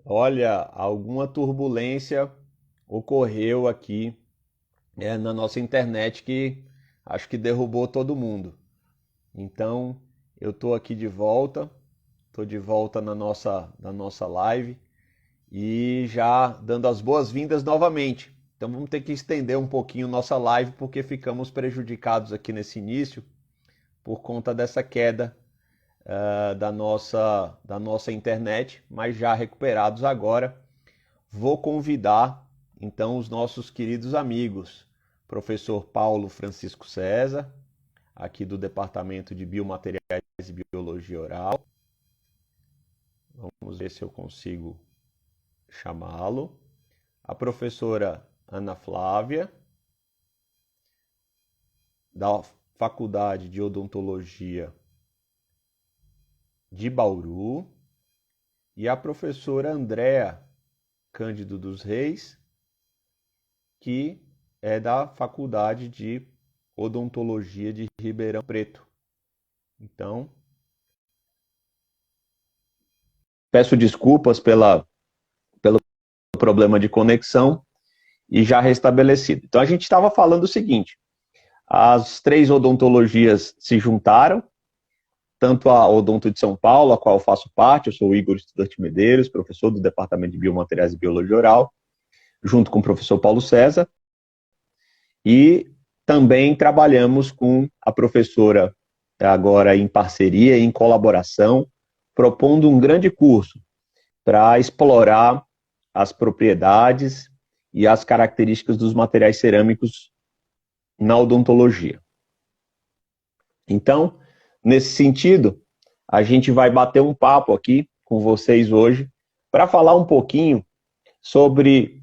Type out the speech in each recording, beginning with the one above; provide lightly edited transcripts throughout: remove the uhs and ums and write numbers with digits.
Olha, alguma turbulência ocorreu aqui na nossa internet que acho que derrubou todo mundo. Então, eu estou aqui de volta, estou de volta na nossa live e já dando as boas-vindas novamente. Então, vamos ter que estender um pouquinho nossa live porque ficamos prejudicados aqui nesse início por conta dessa queda da nossa internet, mas já recuperados agora. Vou convidar então os nossos queridos amigos, professor Paulo Francisco César, aqui do Departamento de Biomateriais e Biologia Oral. Vamos ver se eu consigo chamá-lo. A professora Ana Flávia, da Faculdade de Odontologia de Bauru, e a professora Andréa Cândido dos Reis, que é da Faculdade de Odontologia de Ribeirão Preto. Então, peço desculpas pelo problema de conexão e já restabelecido. Então, a gente estava falando o seguinte: as três odontologias se juntaram, tanto a Odonto de São Paulo, a qual eu faço parte, eu sou o Igor Estudante Medeiros, professor do Departamento de Biomateriais e Biologia Oral, junto com o professor Paulo César, e também trabalhamos com a professora, agora em parceria, em colaboração, propondo um grande curso para explorar as propriedades e as características dos materiais cerâmicos na odontologia. Então, nesse sentido, a gente vai bater um papo aqui com vocês hoje para falar um pouquinho sobre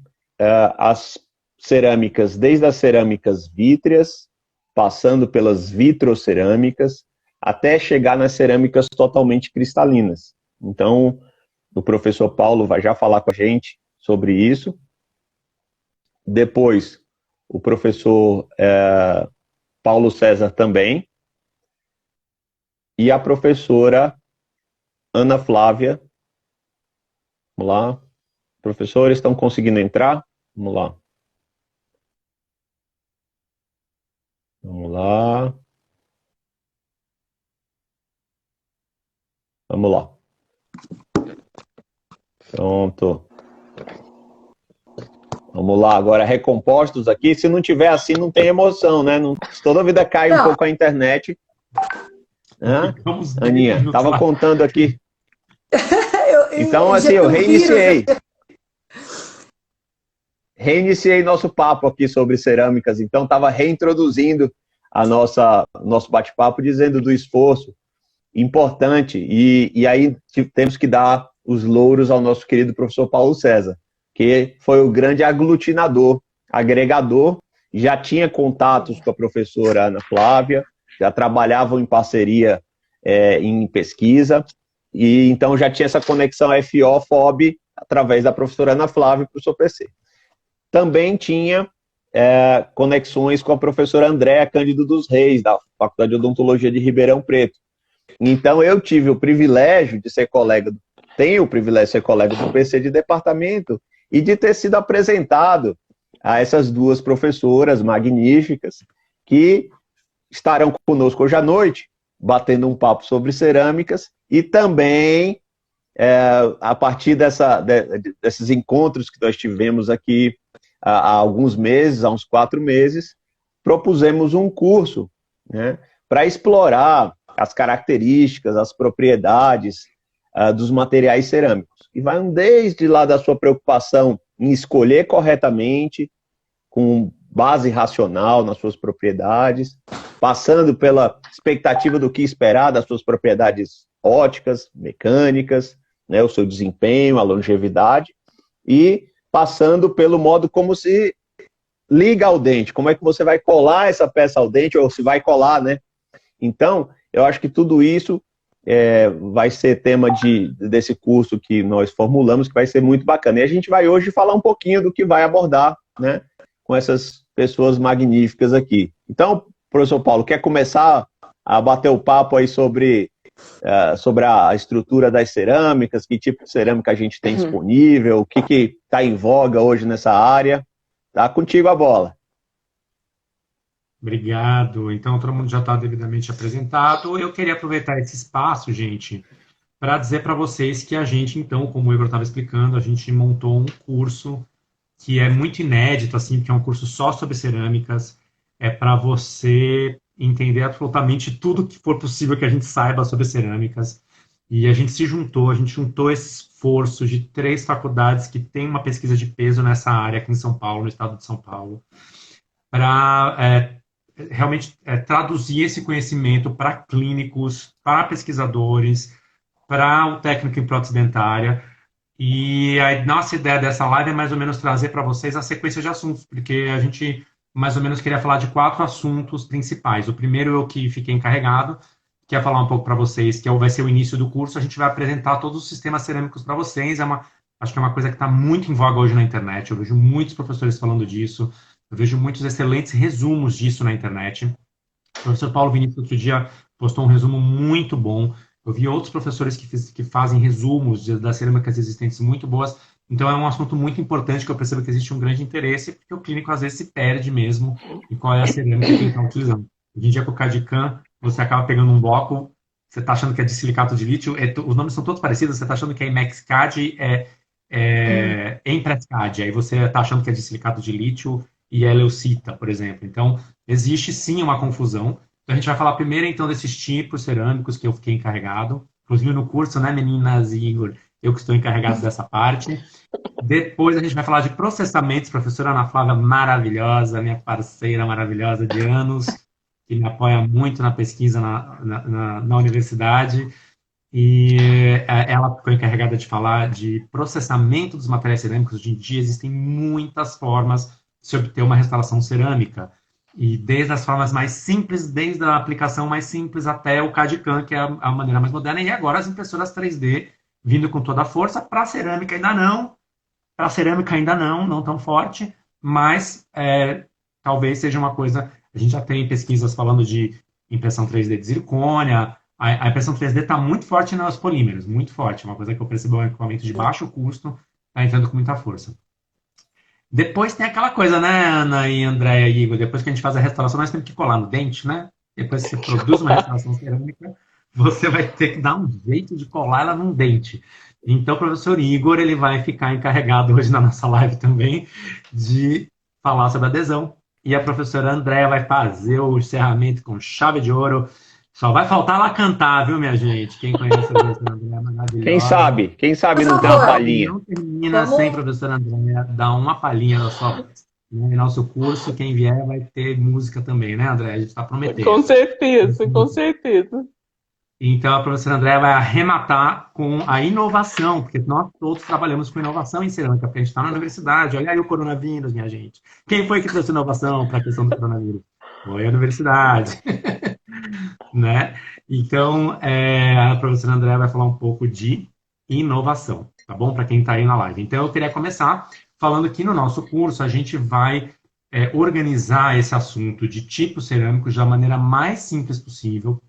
as cerâmicas, desde as cerâmicas vítreas, passando pelas vitrocerâmicas, até chegar nas cerâmicas totalmente cristalinas. Então, o professor Paulo vai já falar com a gente sobre isso. Depois, o professor Paulo César também. E a professora Ana Flávia. Vamos lá. Professores, estão conseguindo entrar? Vamos lá. Vamos lá. Vamos lá. Pronto. Vamos lá, agora recompostos aqui. Se não tiver assim, não tem emoção, né? Não, toda vida cai um pouco a internet. Aninha, estava contando aqui. Então, assim, eu reiniciei. Reiniciei nosso papo aqui sobre cerâmicas. Então, estava reintroduzindo nosso bate-papo, dizendo do esforço importante. E aí temos que dar os louros ao nosso querido professor Paulo César, que foi o grande aglutinador, agregador, já tinha contatos com a professora Ana Flávia, já trabalhavam em parceria em pesquisa, e então já tinha essa conexão FO-FOB através da professora Ana Flávia e o professor PC. Também tinha conexões com a professora Andréa Cândido dos Reis, da Faculdade de Odontologia de Ribeirão Preto. Então eu tive o privilégio de ser colega, tenho o privilégio de ser colega do PC de departamento e de ter sido apresentado a essas duas professoras magníficas que estarão conosco hoje à noite, batendo um papo sobre cerâmicas e também, a partir desses encontros que nós tivemos aqui há alguns meses, há uns 4 meses, propusemos um curso, né, para explorar as características, as propriedades dos materiais cerâmicos. E vai desde lá da sua preocupação em escolher corretamente, com base racional nas suas propriedades, passando pela expectativa do que esperar das suas propriedades ópticas, mecânicas, né, o seu desempenho, a longevidade, e passando pelo modo como se liga ao dente, como é que você vai colar essa peça ao dente, ou se vai colar, né? Então, eu acho que tudo isso vai ser tema desse curso que nós formulamos, que vai ser muito bacana. E a gente vai hoje falar um pouquinho do que vai abordar, né, com essas pessoas magníficas aqui. Então, professor Paulo, quer começar a bater o papo aí sobre sobre a estrutura das cerâmicas, que tipo de cerâmica a gente tem disponível, o que está em voga hoje nessa área. Tá contigo a bola. Obrigado. Então, todo mundo já está devidamente apresentado. Eu queria aproveitar esse espaço, gente, para dizer para vocês que a gente, então, como o Igor estava explicando, a gente montou um curso que é muito inédito, assim, que é um curso só sobre cerâmicas, é para você entender absolutamente tudo que for possível que a gente saiba sobre cerâmicas. E a gente juntou esse esforço de 3 faculdades que têm uma pesquisa de peso nessa área aqui em São Paulo, no estado de São Paulo, para realmente traduzir esse conhecimento para clínicos, para pesquisadores, para o técnico em prótese dentária. E a nossa ideia dessa live é mais ou menos trazer para vocês a sequência de assuntos, porque a gente mais ou menos queria falar de 4 assuntos principais. O primeiro eu que fiquei encarregado, que é falar um pouco para vocês, que vai ser o início do curso. A gente vai apresentar todos os sistemas cerâmicos para vocês. Acho que é uma coisa que está muito em voga hoje na internet. Eu vejo muitos professores falando disso. Eu vejo muitos excelentes resumos disso na internet. O professor Paulo Vinícius, outro dia, postou um resumo muito bom. Eu vi outros professores que fazem resumos das cerâmicas existentes muito boas. Então, é um assunto muito importante que eu percebo que existe um grande interesse, porque o clínico às vezes se perde mesmo em qual é a cerâmica que ele está utilizando. Hoje em dia, com o CAD/CAM, você acaba pegando um bloco, você está achando que é de silicato de lítio, os nomes são todos parecidos, você está achando que é IMEX-CAD, Empress-CAD, aí você está achando que é de silicato de lítio e é leucita, por exemplo. Então, existe sim uma confusão. Então, a gente vai falar primeiro, então, desses tipos cerâmicos que eu fiquei encarregado. Inclusive, no curso, né, meninas e Igor? Eu que estou encarregado dessa parte. Depois, a gente vai falar de processamentos. Professora Ana Flávia, maravilhosa, minha parceira maravilhosa de anos, que me apoia muito na pesquisa na universidade. E ela ficou encarregada de falar de processamento dos materiais cerâmicos. Hoje em dia, existem muitas formas de se obter uma restauração cerâmica. E desde as formas mais simples, desde a aplicação mais simples até o CAD/CAM, que é a maneira mais moderna, e agora as impressoras 3D vindo com toda a força. Para a cerâmica ainda não, não tão forte, mas talvez seja uma coisa. A gente já tem pesquisas falando de impressão 3D de zircônia. A impressão 3D está muito forte nos polímeros, muito forte. Uma coisa que eu percebo é um equipamento de baixo custo, está entrando com muita força. Depois tem aquela coisa, né, Ana e Andréia e Igor? Depois que a gente faz a restauração, nós temos que colar no dente, né? Depois que você produz uma restauração cerâmica, você vai ter que dar um jeito de colar ela num dente. Então, o professor Igor, ele vai ficar encarregado hoje na nossa live também de falar sobre adesão. E a professora Andréia vai fazer o encerramento com chave de ouro. Só vai faltar ela cantar, viu, minha gente? Quem conhece a professora Andréia é maravilhosa. Quem sabe Por não tem uma favor. palhinha. Não termina sem a professora Andréia dar uma palhinha da sua voz. No nosso curso, quem vier vai ter música também, né, André? A gente está prometendo. Com certeza, com certeza. Então, a professora Andréa vai arrematar com a inovação, porque nós todos trabalhamos com inovação em cerâmica, porque a gente está na universidade. Olha aí o coronavírus, minha gente. Quem foi que trouxe inovação para a questão do coronavírus? Foi a universidade. Né? Então, a professora Andréa vai falar um pouco de inovação, tá bom? Para quem está aí na live. Então, eu queria começar falando que no nosso curso a gente vai organizar esse assunto de tipos cerâmicos da maneira mais simples possível.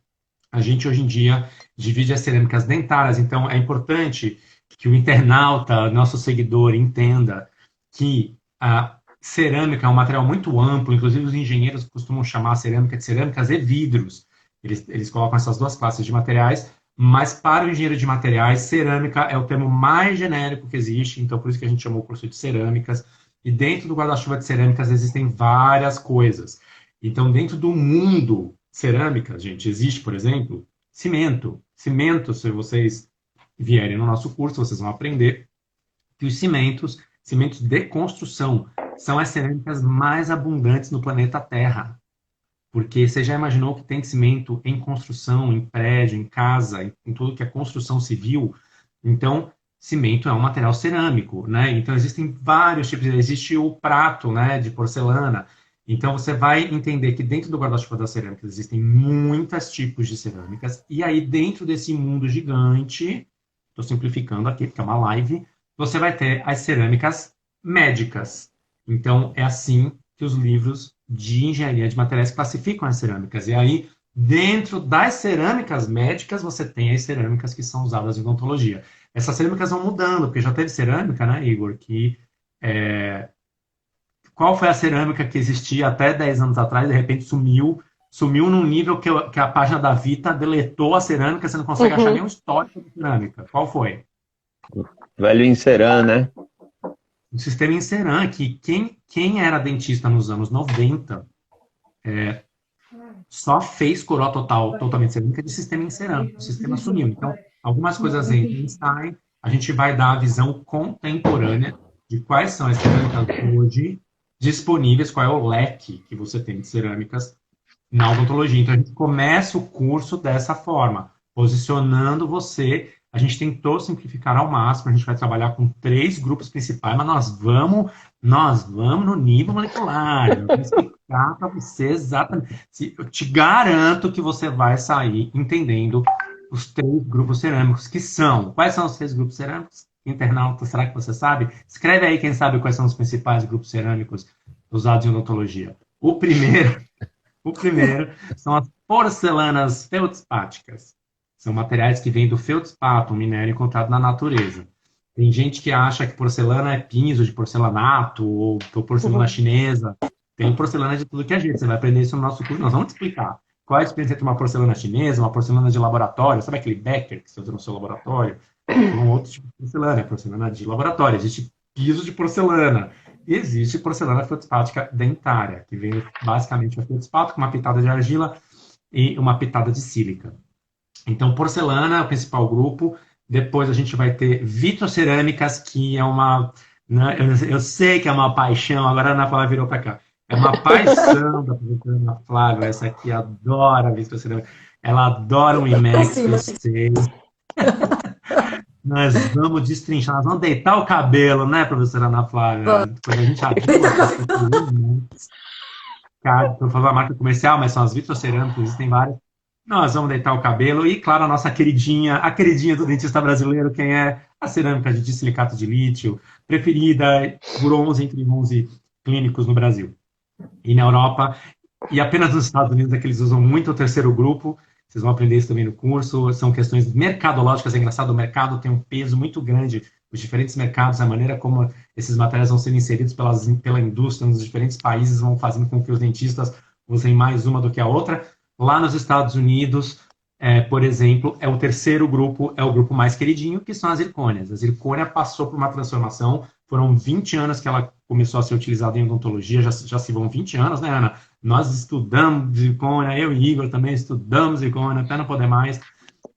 A gente, hoje em dia, divide as cerâmicas dentárias, então é importante que o internauta, nosso seguidor, entenda que a cerâmica é um material muito amplo, inclusive os engenheiros costumam chamar a cerâmica de cerâmicas e vidros. Eles colocam essas duas classes de materiais, mas para o engenheiro de materiais, cerâmica é o termo mais genérico que existe, então por isso que a gente chamou o curso de cerâmicas. E dentro do guarda-chuva de cerâmicas existem várias coisas. Então, dentro do mundo cerâmica, gente, existe, por exemplo, cimento. Cimento, se vocês vierem no nosso curso, vocês vão aprender que os cimentos de construção, são as cerâmicas mais abundantes no planeta Terra. Porque você já imaginou que tem cimento em construção, em prédio, em casa, em tudo que é construção civil? Então, cimento é um material cerâmico, né? Então, existem vários tipos. Existe o prato, né, de porcelana. Então, você vai entender que dentro do guarda-chuva das cerâmicas existem muitos tipos de cerâmicas. E aí, dentro desse mundo gigante, estou simplificando aqui, porque é uma live, você vai ter as cerâmicas médicas. Então, é assim que os livros de engenharia de materiais classificam as cerâmicas. E aí, Dentro das cerâmicas médicas, você tem as cerâmicas que são usadas em odontologia. Essas cerâmicas vão mudando, porque já teve cerâmica, né, Igor, que qual foi a cerâmica que existia até 10 anos atrás, de repente sumiu num nível que a página da Vita deletou a cerâmica, você não consegue achar nenhum histórico de cerâmica. Qual foi? Velho Inceran, né? O sistema Inceran, que quem era dentista nos anos 90 só fez coroa totalmente cerâmica de sistema Inceran. O sistema sumiu. Então, algumas coisas entram e saem. A gente vai dar a visão contemporânea de quais são as cerâmicas hoje disponíveis, qual é o leque que você tem de cerâmicas na odontologia. Então, a gente começa o curso dessa forma, posicionando você. A gente tentou simplificar ao máximo, a gente vai trabalhar com 3 grupos principais, mas nós vamos no nível molecular. Eu vou explicar para você exatamente. Eu te garanto que você vai sair entendendo os 3 grupos cerâmicos, que são. Quais são os 3 grupos cerâmicos? Internauta, será que você sabe? Escreve aí, quem sabe, quais são os principais grupos cerâmicos usados em odontologia. O primeiro são as porcelanas feldspáticas. São materiais que vêm do feldspato, um minério encontrado na natureza. Tem gente que acha que porcelana é piso de porcelanato ou porcelana chinesa. Tem porcelana de tudo que é jeito. Você vai aprender isso no nosso curso. Nós vamos te explicar qual é a diferença entre uma porcelana chinesa, uma porcelana de laboratório. Sabe aquele Becker que você usa no seu laboratório? Um outro tipo de porcelana, é porcelana de laboratório. Existe piso de porcelana. E existe porcelana feldspática dentária, que vem basicamente do feldspato com uma pitada de argila e uma pitada de sílica. Então, porcelana é o principal grupo. Depois a gente vai ter vitrocerâmicas, que é uma... Né, eu sei que é uma paixão, agora a Ana Flávia virou para cá. É uma paixão da professora Ana Flávia. Essa aqui adora vitrocerâmica. Ela adora um IMEX, eu sei. Nós vamos destrinchar, nós vamos deitar o cabelo, né, professora Ana Flávia? Quando a gente abriu por favor, a marca comercial, mas são as vitrocerâmicas, existem várias. Nós vamos deitar o cabelo e, claro, a queridinha do dentista brasileiro, quem é? A cerâmica de dissilicato de lítio, preferida por entre 11 clínicos no Brasil. E na Europa, e apenas nos Estados Unidos é que eles usam muito o terceiro grupo. Vocês vão aprender isso também no curso. São questões mercadológicas. É engraçado, o mercado tem um peso muito grande. Os diferentes mercados, a maneira como esses materiais vão sendo inseridos pela indústria nos diferentes países vão fazendo com que os dentistas usem mais uma do que a outra. Lá nos Estados Unidos, por exemplo, o terceiro grupo é o grupo mais queridinho, que são as zircônias. A zircônia passou por uma transformação. Foram 20 anos que ela começou a ser utilizada em odontologia. Já se vão 20 anos, né, Ana? Nós estudamos zircônia, eu e Igor também estudamos zircônia, até não poder mais.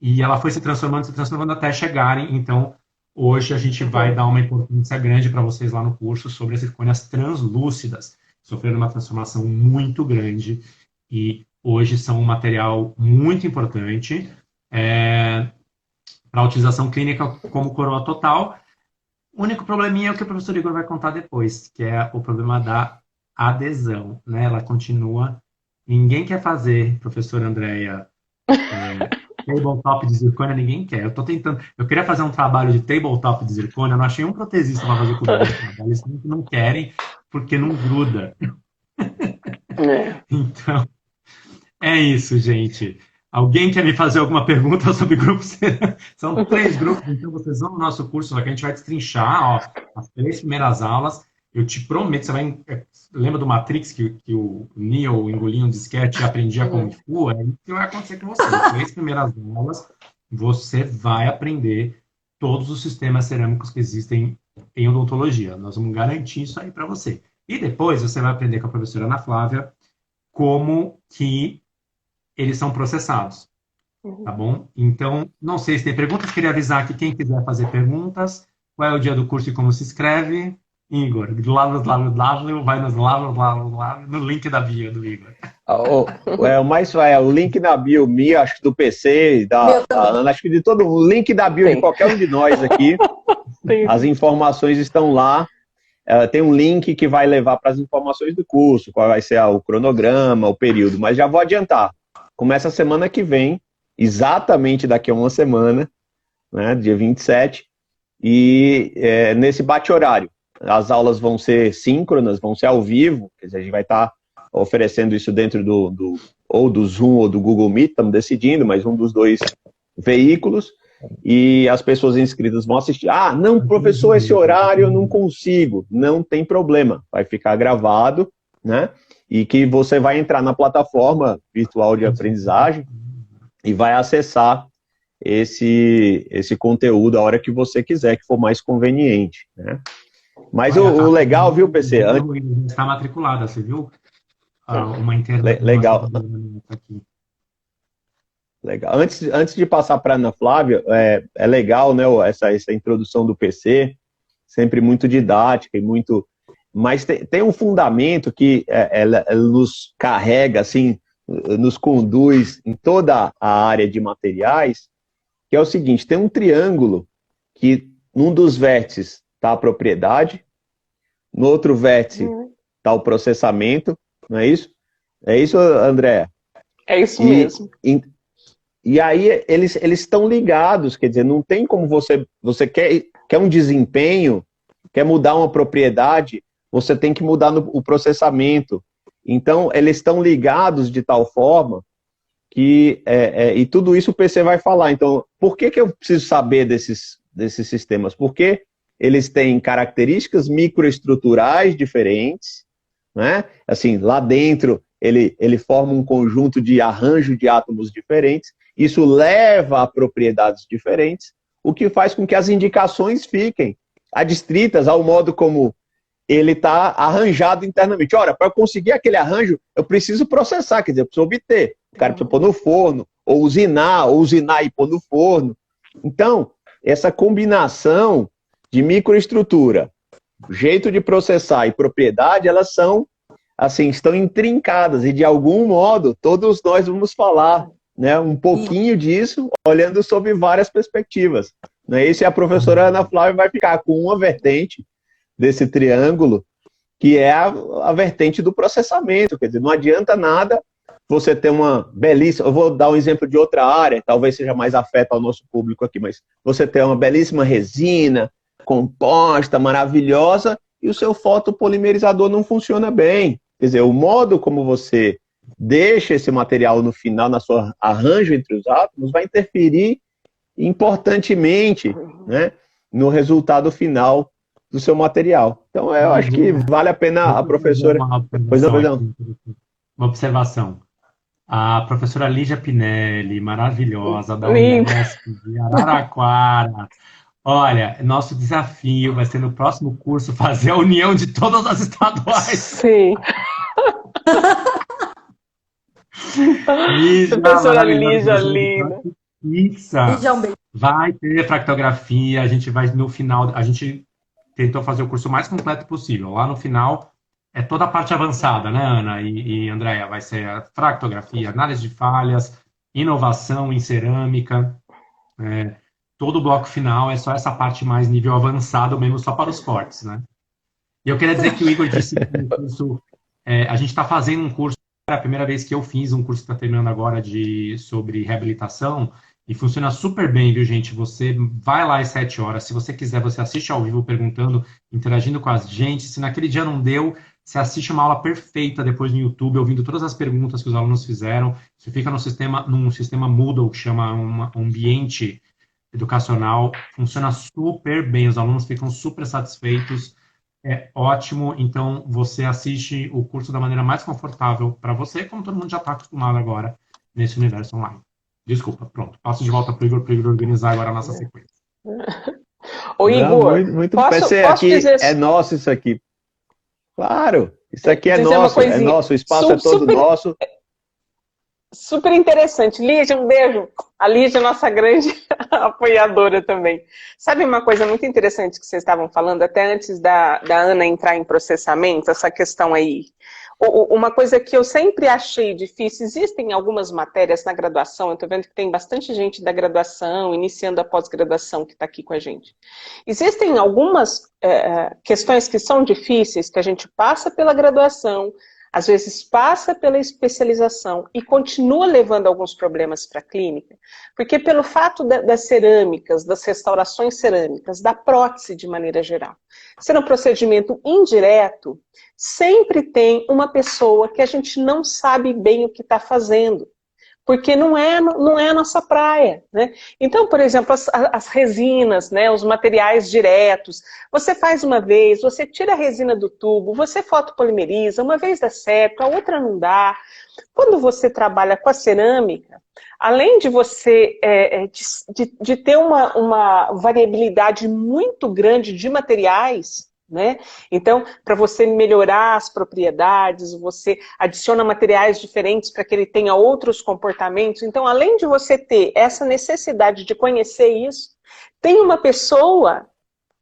E ela foi se transformando até chegarem. Então, hoje a gente vai dar uma importância grande para vocês lá no curso sobre as zircônias translúcidas. Sofreram uma transformação muito grande e hoje são um material muito importante para a utilização clínica como coroa total. O único probleminha é o que o professor Igor vai contar depois, que é o problema da adesão, né? Ela continua... Ninguém quer fazer, professora Andréia, tabletop de zircônia, ninguém quer. Eu queria fazer um trabalho de tabletop de zircônia, eu não achei um protesista para fazer comigo. Eles não querem, porque não gruda. Então, é isso, gente. Alguém quer me fazer alguma pergunta sobre grupos? São 3 grupos, então vocês vão no nosso curso, que a gente vai destrinchar as 3 primeiras aulas. Eu te prometo, você vai... Lembra do Matrix, que o Neo engolia um disquete e aprendia Kung Fu? É isso que vai acontecer com você. As 3 primeiras aulas, você vai aprender todos os sistemas cerâmicos que existem em odontologia. Nós vamos garantir isso aí para você. E depois você vai aprender com a professora Ana Flávia como que eles são processados, tá bom? Então, não sei se tem perguntas, queria avisar que quem quiser fazer perguntas, qual é o dia do curso e como se inscreve, Igor, vai no link da bio do Igor. O link na bio minha, acho que do PC, da Ana, acho que de todo o link da bio de qualquer um de nós aqui, as informações estão lá. Tem um link que vai levar para as informações do curso, qual vai ser o cronograma, o período, mas já vou adiantar. Começa a semana que vem, exatamente daqui a uma semana, né, dia 27, e nesse bate-horário. As aulas vão ser síncronas, vão ser ao vivo, quer dizer, a gente vai estar oferecendo isso dentro do ou do Zoom ou do Google Meet, estamos decidindo, mas um dos dois veículos, e as pessoas inscritas vão assistir. Ah, não, professor, esse horário eu não consigo. Não tem problema, vai ficar gravado, né? E que você vai entrar na plataforma virtual de aprendizagem e vai acessar esse conteúdo a hora que você quiser, que for mais conveniente, né? Mas o legal, viu, PC? Está matriculada, você viu? Uma internet. Legal. Legal. Antes de passar para a Ana Flávia, é legal, né, essa introdução do PC, sempre muito didática e muito... Mas tem um fundamento que ela nos carrega, assim, nos conduz em toda a área de materiais, que é o seguinte, tem um triângulo que num dos vértices está a propriedade, no outro vértice está o processamento, não é isso? É isso, Andréa? É isso mesmo. E aí eles estão ligados, quer dizer, não tem como você quer um desempenho, quer mudar uma propriedade, você tem que mudar o processamento. Então, eles estão ligados de tal forma que, e tudo isso o PC vai falar. Então, por que eu preciso saber desses sistemas? Porque eles têm características microestruturais diferentes, né? Assim, lá dentro, ele forma um conjunto de arranjo de átomos diferentes, isso leva a propriedades diferentes, o que faz com que as indicações fiquem adstritas ao modo como ele está arranjado internamente. Ora, para eu conseguir aquele arranjo, eu preciso processar, quer dizer, eu preciso obter. O cara precisa pôr no forno, ou usinar e pôr no forno. Então, essa combinação de microestrutura, jeito de processar e propriedade, elas são, assim, estão intrincadas, e de algum modo, todos nós vamos falar, né, um pouquinho disso, olhando sob várias perspectivas. Né? Isso, e a professora Ana Flávia vai ficar com uma vertente desse triângulo, que é a vertente do processamento. Quer dizer, não adianta nada você ter uma belíssima... Eu vou dar um exemplo de outra área, talvez seja mais afeto ao nosso público aqui, mas você ter uma belíssima resina, composta, maravilhosa, e o seu fotopolimerizador não funciona bem. Quer dizer, o modo como você deixa esse material no final, na sua arranjo entre os átomos, vai interferir importantemente, né, no resultado final do seu material. Então, eu acho que vale a pena a professora... Uma observação. A professora Lígia Pinelli, maravilhosa, da Unesp de Araraquara. Olha, nosso desafio vai ser no próximo curso fazer a união de todas as estaduais. Sim. Professora Lígia, linda. Lígia, um beijo. Vai ter fractografia, a gente vai no final, a gente tentou fazer o curso mais completo possível. Lá no final é toda a parte avançada, né, Ana e Andréia? Vai ser a fractografia, análise de falhas, inovação em cerâmica. Todo o bloco final é só essa parte mais nível avançado, mesmo só para os fortes, né? E eu queria dizer que o Igor disse que o curso, a gente está fazendo um curso, é a primeira vez que eu fiz um curso que está terminando agora sobre reabilitação, e funciona super bem, viu, gente? Você vai lá às 7 horas, se você quiser, você assiste ao vivo perguntando, interagindo com a gente. Se naquele dia não deu, você assiste uma aula perfeita depois no YouTube, ouvindo todas as perguntas que os alunos fizeram. Você fica num sistema Moodle, que chama um ambiente educacional. Funciona super bem, os alunos ficam super satisfeitos. É ótimo, então você assiste o curso da maneira mais confortável para você, como todo mundo já está acostumado agora nesse universo online. Desculpa, pronto. Passo de volta para o Igor organizar agora a nossa sequência. Ô, Igor, muito posso aqui dizer... É nosso isso aqui. Claro, isso aqui é nosso, o espaço é todo nosso. Super interessante. Lígia, um beijo. A Lígia é nossa grande apoiadora também. Sabe uma coisa muito interessante que vocês estavam falando, até antes da Ana entrar em processamento, essa questão aí. Uma coisa que eu sempre achei difícil, existem algumas matérias na graduação, eu estou vendo que tem bastante gente da graduação, iniciando a pós-graduação que está aqui com a gente. Existem algumas questões que são difíceis, que a gente passa pela graduação, às vezes passa pela especialização e continua levando alguns problemas para a clínica, porque pelo fato das cerâmicas, das restaurações cerâmicas, da prótese de maneira geral, ser um procedimento indireto, sempre tem uma pessoa que a gente não sabe bem o que está fazendo, porque não é a nossa praia, né? Então, por exemplo, as resinas, né, os materiais diretos, você faz uma vez, você tira a resina do tubo, você fotopolimeriza, uma vez dá certo, a outra não dá. Quando você trabalha com a cerâmica, além de você de ter uma variabilidade muito grande de materiais, né? Então, para você melhorar as propriedades, você adiciona materiais diferentes para que ele tenha outros comportamentos. Então, além de você ter essa necessidade de conhecer isso, tem uma pessoa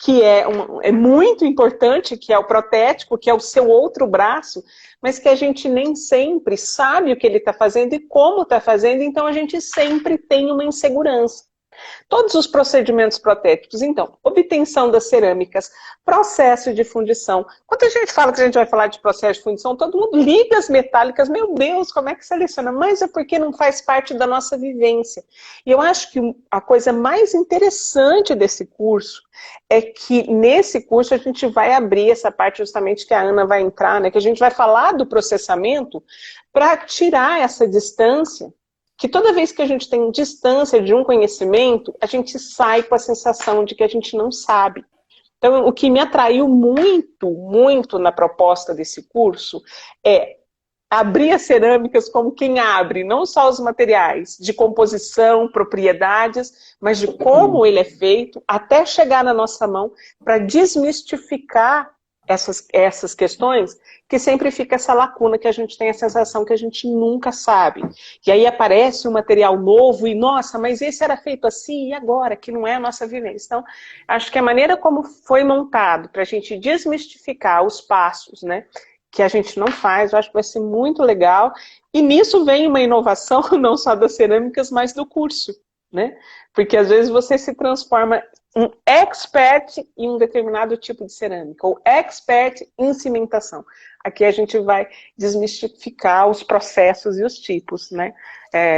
que é muito importante, que é o protético, que é o seu outro braço, mas que a gente nem sempre sabe o que ele está fazendo e como está fazendo, então a gente sempre tem uma insegurança. Todos os procedimentos protéticos, então, obtenção das cerâmicas, processo de fundição. Quando a gente fala que a gente vai falar de processo de fundição, todo mundo liga as metálicas, meu Deus, como é que seleciona? Mas é porque não faz parte da nossa vivência. E eu acho que a coisa mais interessante desse curso é que nesse curso a gente vai abrir essa parte justamente que a Ana vai entrar, né, que a gente vai falar do processamento para tirar essa distância, que toda vez que a gente tem distância de um conhecimento, a gente sai com a sensação de que a gente não sabe. Então, o que me atraiu muito, muito na proposta desse curso é abrir as cerâmicas como quem abre, não só os materiais de composição, propriedades, mas de como ele é feito, até chegar na nossa mão, para desmistificar essas questões, que sempre fica essa lacuna que a gente tem a sensação que a gente nunca sabe. E aí aparece um material novo e, nossa, mas esse era feito assim, e agora? Que não é a nossa vivência. Então, acho que a maneira como foi montado para a gente desmistificar os passos, né, que a gente não faz, eu acho que vai ser muito legal. E nisso vem uma inovação, não só das cerâmicas, mas do curso, né? Porque às vezes você se transforma um expert em um determinado tipo de cerâmica, ou expert em cimentação. Aqui a gente vai desmistificar os processos e os tipos, né?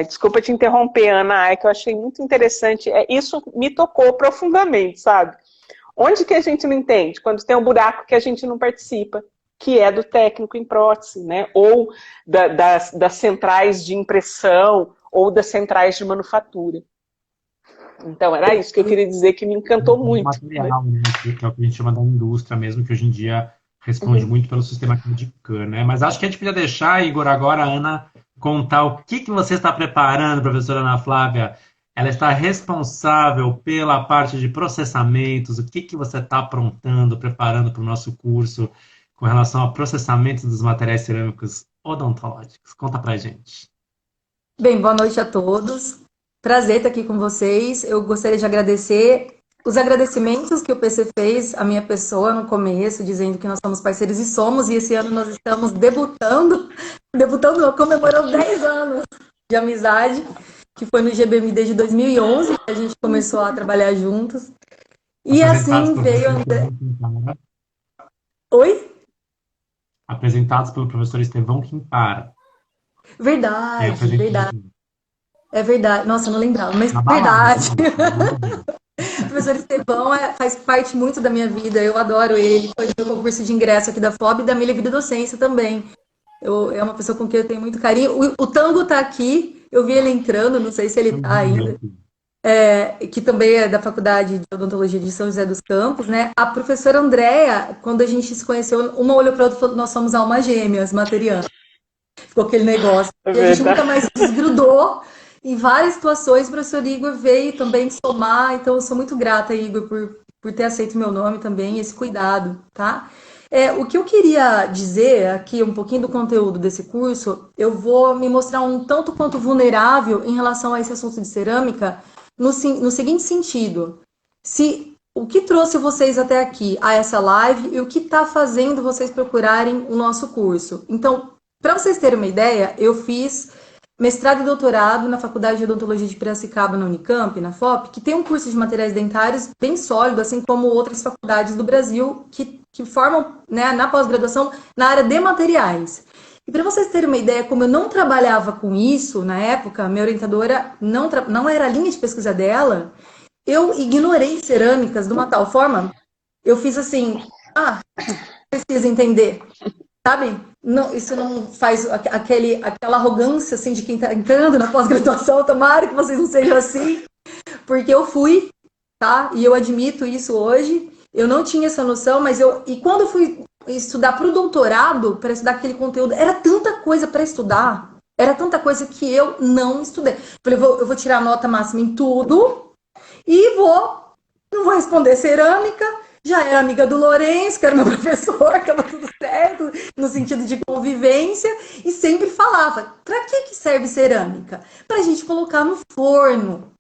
Desculpa te interromper, Ana, é que eu achei muito interessante. Isso me tocou profundamente, sabe? Onde que a gente não entende? Quando tem um buraco que a gente não participa, que é do técnico em prótese, né? Ou das centrais de impressão, ou das centrais de manufatura. Então, era isso que eu queria dizer, que me encantou muito. Material, né? Que é o que a gente chama da indústria mesmo, que hoje em dia responde muito pelo sistema de CAN, né? Mas acho que a gente podia deixar, Igor, agora a Ana contar o que você está preparando, professora Ana Flávia. Ela está responsável pela parte de processamentos, o que você está aprontando, preparando para o nosso curso com relação ao processamento dos materiais cerâmicos odontológicos. Conta pra gente. Bem, boa noite a todos. Prazer estar aqui com vocês. Eu gostaria de agradecer os agradecimentos que o PC fez à minha pessoa no começo, dizendo que nós somos parceiros e somos, e esse ano nós estamos debutando, comemorando 10 anos de amizade, que foi no GBMD de 2011, que a gente começou a trabalhar juntos. E assim veio... Oi? Apresentados pelo professor Estevão Quimpara. Verdade, verdade. É verdade. Nossa, eu não lembrava, mas verdade. O professor Estevão faz parte muito da minha vida. Eu adoro ele. Foi meu concurso de ingresso aqui da FOB e da minha vida docência também. É uma pessoa com quem eu tenho muito carinho. O Tango está aqui. Eu vi ele entrando, não sei se ele está ainda. Que também é da Faculdade de Odontologia de São José dos Campos, né? A professora Andréa, quando a gente se conheceu, uma olhou para outra e falou: nós somos almas gêmeas, materianas. Ficou aquele negócio. E a gente nunca mais desgrudou. Em várias situações, o professor Igor veio também somar. Então, eu sou muito grata, Igor, por ter aceito meu nome também, esse cuidado, tá? O que eu queria dizer aqui, um pouquinho do conteúdo desse curso, eu vou me mostrar um tanto quanto vulnerável em relação a esse assunto de cerâmica, no seguinte sentido: o que trouxe vocês até aqui, a essa live, e o que está fazendo vocês procurarem o nosso curso. Então, para vocês terem uma ideia, eu fiz mestrado e doutorado na Faculdade de Odontologia de Piracicaba, na Unicamp, na FOP, que tem um curso de materiais dentários bem sólido, assim como outras faculdades do Brasil que formam, né, na pós-graduação na área de materiais. E para vocês terem uma ideia, como eu não trabalhava com isso na época, minha orientadora não era a linha de pesquisa dela, eu ignorei cerâmicas de uma tal forma, eu fiz assim, precisa entender, sabe? Não, isso não faz aquela arrogância assim de quem está entrando na pós-graduação, tomara que vocês não sejam assim, porque eu fui, tá? E eu admito isso hoje, eu não tinha essa noção, e quando eu fui estudar para o doutorado, para estudar aquele conteúdo, era tanta coisa para estudar, era tanta coisa que eu não estudei. Falei, eu vou tirar a nota máxima em tudo e não vou responder cerâmica. Já era amiga do Lourenço, que era meu professor, estava tudo certo, no sentido de convivência, e sempre falava, para que serve cerâmica? Para a gente colocar no forno.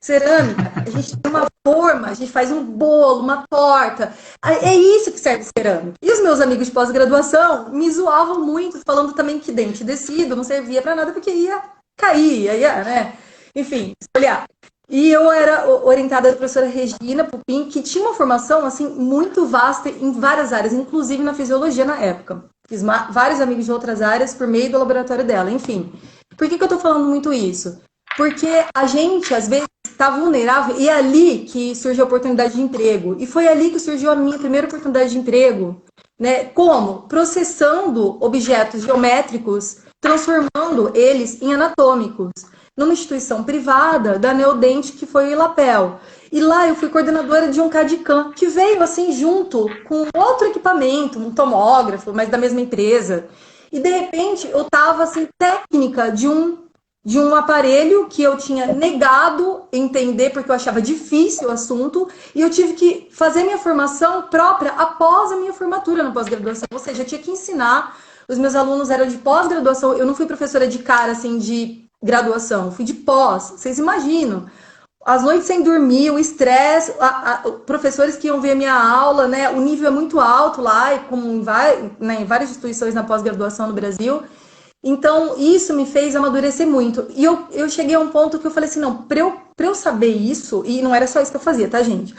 Cerâmica, a gente tem uma forma, a gente faz um bolo, uma torta. É isso que serve cerâmica. E os meus amigos de pós-graduação me zoavam muito, falando também que dente descido não servia para nada, porque ia cair, né? Enfim, olhar. E eu era orientada da professora Regina Pupim, que tinha uma formação assim muito vasta em várias áreas, inclusive na fisiologia na época. Fiz vários amigos de outras áreas por meio do laboratório dela, enfim. Por que eu tô falando muito isso? Porque a gente, às vezes, está vulnerável e é ali que surgiu a oportunidade de emprego. E foi ali que surgiu a minha primeira oportunidade de emprego. Né? Como? Processando objetos geométricos, transformando eles em anatômicos. Numa instituição privada da Neodente, que foi o Ilapel. E lá eu fui coordenadora de um CAD/CAM, que veio assim junto com outro equipamento, um tomógrafo, mas da mesma empresa. E de repente eu estava assim, técnica de um aparelho que eu tinha negado entender porque eu achava difícil o assunto, e eu tive que fazer minha formação própria após a minha formatura na pós-graduação, ou seja, eu tinha que ensinar, os meus alunos eram de pós-graduação, eu não fui professora de cara, assim, de graduação, fui de pós, vocês imaginam, as noites sem dormir, o estresse, professores que iam ver a minha aula, né, o nível é muito alto lá, como em várias instituições na pós-graduação no Brasil. Então, isso me fez amadurecer muito. E eu cheguei a um ponto que eu falei assim, não, pra eu saber isso, e não era só isso que eu fazia, tá, gente?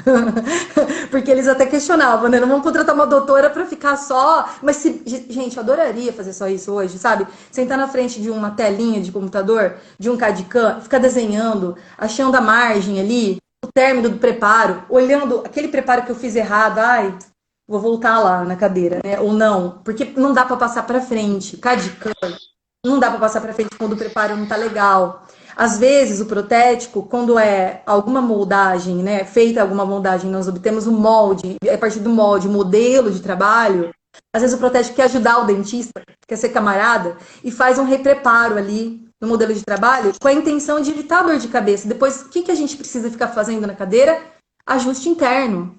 Porque eles até questionavam, né? Não vamos contratar uma doutora pra ficar só... Mas, gente, eu adoraria fazer só isso hoje, sabe? Sentar na frente de uma telinha de computador, de um CAD/CAM, ficar desenhando, achando a margem ali, o término do preparo, olhando aquele preparo que eu fiz errado, vou voltar lá na cadeira, né? Ou não, porque não dá pra passar pra frente. CAD/CAM... Não dá para passar para frente quando o preparo não está legal. Às vezes, o protético, quando é alguma moldagem, né, feita alguma moldagem, nós obtemos um molde, a partir do molde, modelo de trabalho, às vezes o protético quer ajudar o dentista, quer ser camarada, e faz um repreparo ali no modelo de trabalho, com a intenção de evitar dor de cabeça. Depois, o que a gente precisa ficar fazendo na cadeira? Ajuste interno.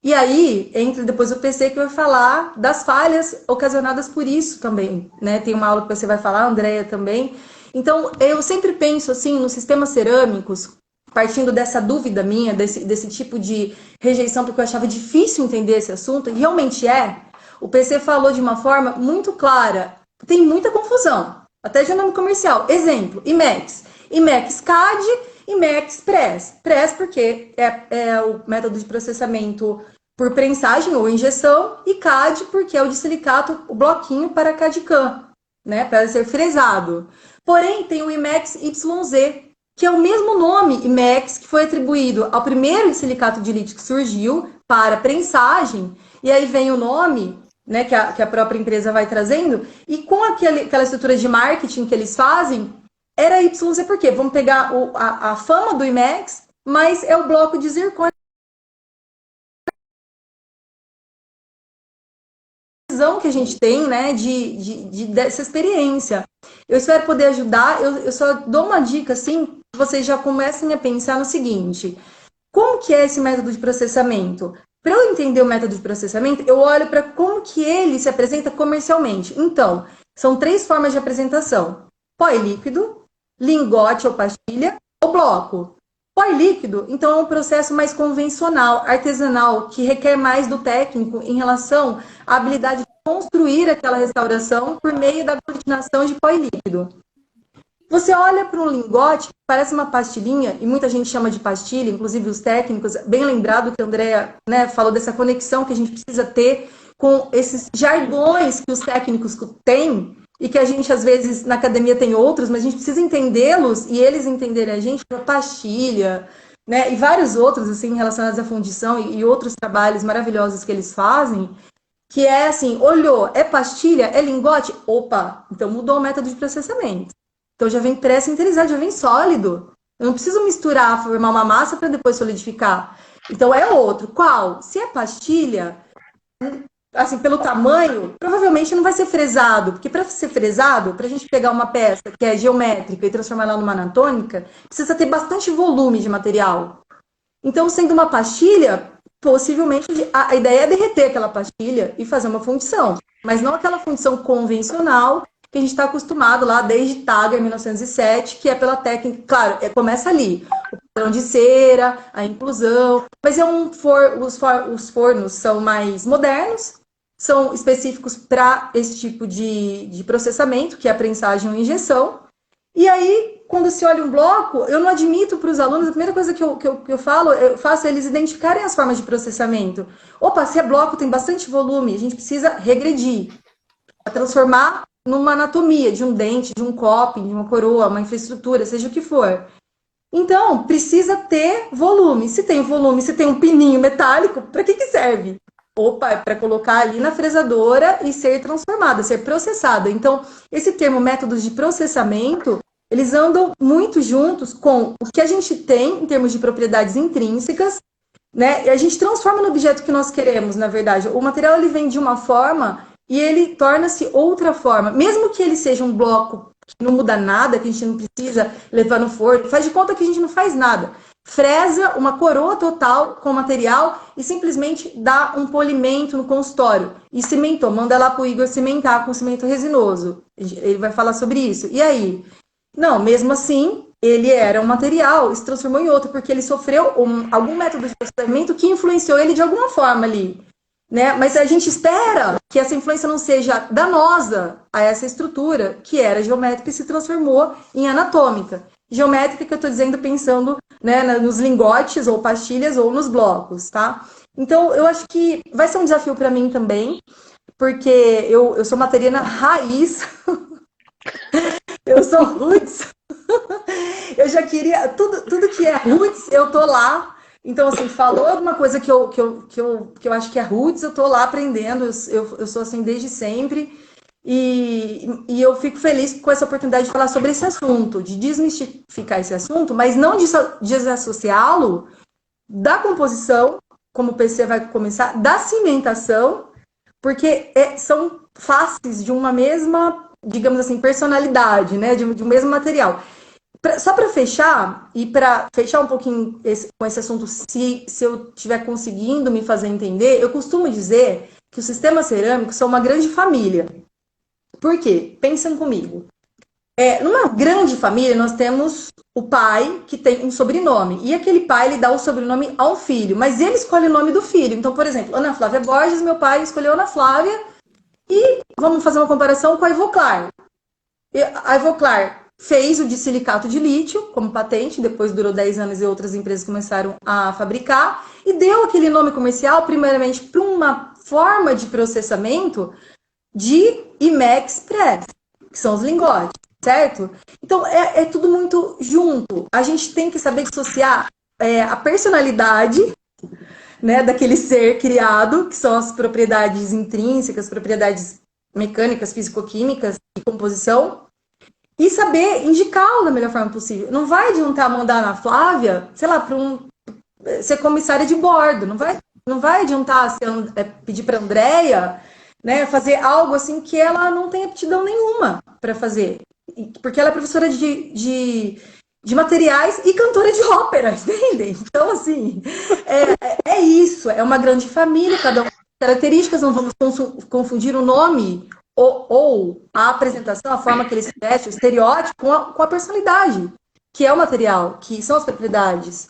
E aí, entra depois o PC que vai falar das falhas ocasionadas por isso também, né? Tem uma aula que você vai falar, a Andrea também. Então, eu sempre penso, assim, nos sistemas cerâmicos, partindo dessa dúvida minha, desse tipo de rejeição, porque eu achava difícil entender esse assunto, e realmente é. O PC falou de uma forma muito clara. Tem muita confusão, até de nome comercial. Exemplo, IMEX. IMEX CAD, IMEX Press. Press porque é o método de processamento por prensagem ou injeção, e CAD porque é o de silicato, o bloquinho para CAD/CAM, né, para ser fresado. Porém, tem o IMEX YZ, que é o mesmo nome IMEX que foi atribuído ao primeiro silicato de lítio que surgiu para prensagem, e aí vem o nome, né, que a própria empresa vai trazendo, e com aquela estrutura de marketing que eles fazem, era YZ por quê? Vamos pegar a fama do IMEX, mas é o bloco de zircônio que a gente tem, né, dessa experiência. Eu espero poder ajudar, eu só dou uma dica, assim, que vocês já comecem a pensar no seguinte: como que é esse método de processamento? Para eu entender o método de processamento, eu olho para como que ele se apresenta comercialmente. Então, são 3 formas de apresentação: pó e líquido, lingote ou pastilha, ou bloco. Pó e líquido, então, é um processo mais convencional, artesanal, que requer mais do técnico em relação à habilidade de construir aquela restauração por meio da aglutinação de pó e líquido. Você olha para um lingote, parece uma pastilhinha, e muita gente chama de pastilha, inclusive os técnicos, bem lembrado que a Andrea, né, falou dessa conexão que a gente precisa ter com esses jargões que os técnicos têm, e que a gente, às vezes, na academia tem outros, mas a gente precisa entendê-los e eles entenderem a gente, a pastilha, né? E vários outros, assim, relacionados à fundição e outros trabalhos maravilhosos que eles fazem, que é assim, olhou, é pastilha, é lingote? Opa, então mudou o método de processamento. Então já vem pré-sinterizado, já vem sólido. Eu não preciso misturar, formar uma massa para depois solidificar. Então é outro. Qual? Se é pastilha, assim, pelo tamanho, provavelmente não vai ser fresado, porque para ser fresado, para a gente pegar uma peça que é geométrica e transformar ela numa anatômica, precisa ter bastante volume de material. Então, sendo uma pastilha, possivelmente a ideia é derreter aquela pastilha e fazer uma fundição, mas não aquela fundição convencional que a gente está acostumado lá desde Tager, 1907, que é pela técnica, claro, começa ali, o padrão de cera, a inclusão, mas os fornos são mais modernos, são específicos para esse tipo de processamento, que é a prensagem ou injeção. E aí, quando se olha um bloco, eu não admito para os alunos, a primeira coisa que eu faço é eles identificarem as formas de processamento. Opa, se é bloco, tem bastante volume, a gente precisa regredir, transformar numa anatomia de um dente, de um copo, de uma coroa, uma infraestrutura, seja o que for. Então, precisa ter volume. Se tem volume, se tem um pininho metálico, para que serve? Opa, é para colocar ali na fresadora e ser transformada, ser processada. Então, esse termo métodos de processamento, eles andam muito juntos com o que a gente tem em termos de propriedades intrínsecas, né? E a gente transforma no objeto que nós queremos, na verdade. O material ele vem de uma forma e ele torna-se outra forma. Mesmo que ele seja um bloco que não muda nada, que a gente não precisa levar no forno, faz de conta que a gente não faz nada. Fresa uma coroa total com material e simplesmente dá um polimento no consultório. E cimentou, manda lá para o Igor cimentar com cimento resinoso. Ele vai falar sobre isso. E aí? Não, mesmo assim, ele era um material, se transformou em outro, porque ele sofreu algum método de processamento que influenciou ele de alguma forma ali. Né? Mas a gente espera que essa influência não seja danosa a essa estrutura, que era geométrica e se transformou em anatômica. Geométrica que eu estou dizendo pensando, né, nos lingotes ou pastilhas ou nos blocos, tá? Então, eu acho que vai ser um desafio para mim também, porque eu sou materiana raiz, eu sou roots, eu já queria, tudo que é roots, eu tô lá. Então, assim, falou alguma coisa que eu acho que é roots, eu tô lá aprendendo, eu sou assim desde sempre. E eu fico feliz com essa oportunidade de falar sobre esse assunto, de desmistificar esse assunto, mas não desassociá-lo da composição, como o PC vai começar, da cimentação, porque são faces de uma mesma, digamos assim, personalidade, né, de um mesmo material. Só para fechar, e para fechar um pouquinho com esse assunto, se eu estiver conseguindo me fazer entender, eu costumo dizer que os sistemas cerâmicos são uma grande família. Por quê? Pensam comigo. Numa grande família, nós temos o pai que tem um sobrenome. E aquele pai, ele dá o sobrenome ao filho. Mas ele escolhe o nome do filho. Então, por exemplo, Ana Flávia Borges, meu pai escolheu Ana Flávia. E vamos fazer uma comparação com a Ivoclar. A Ivoclar fez o de silicato de lítio como patente. Depois durou 10 anos e outras empresas começaram a fabricar. E deu aquele nome comercial, primeiramente, para uma forma de processamento de IMEX Press, que são os lingotes, certo? Então, é tudo muito junto. A gente tem que saber dissociar a personalidade, né, daquele ser criado, que são as propriedades intrínsecas, propriedades mecânicas, físico-químicas e composição, e saber indicá-lo da melhor forma possível. Não vai adiantar mandar na Flávia, sei lá, para ser comissária de bordo, não vai adiantar pedir para a Andréia, né, fazer algo assim que ela não tem aptidão nenhuma para fazer. Porque ela é professora de materiais e cantora de ópera, entendem? Então, assim, é isso. É uma grande família, cada um tem características, não vamos confundir o nome ou a apresentação, a forma que ele se veste, o estereótipo, com a personalidade, que é o material, que são as propriedades.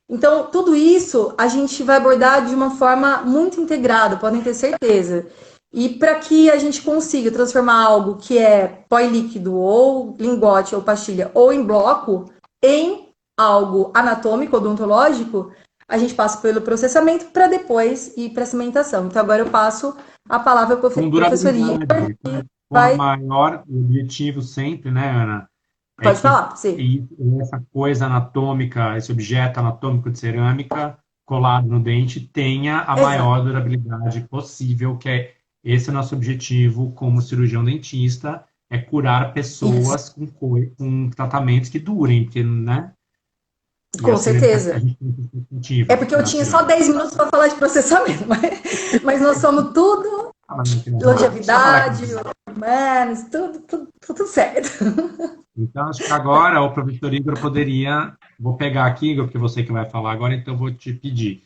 Então, tudo isso a gente vai abordar de uma forma muito integrada, podem ter certeza. E para que a gente consiga transformar algo que é pó líquido, ou lingote, ou pastilha, ou em bloco, em algo anatômico, odontológico, a gente passa pelo processamento para depois ir para a cimentação. Então agora eu passo a palavra para o professor Igor, O maior objetivo sempre, né, Ana? Pode falar, sim. Essa coisa anatômica, esse objeto anatômico de cerâmica colado no dente tenha a maior durabilidade possível, que é esse nosso objetivo como cirurgião dentista, é curar pessoas com tratamentos que durem, porque, né? Com certeza. É porque eu tinha só 10 minutos para falar de processamento, mas nós somos tudo longevidade, humanos, tudo certo. Então, acho que agora o professor Igor poderia... Vou pegar aqui, Igor, porque você que vai falar agora, então eu vou te pedir.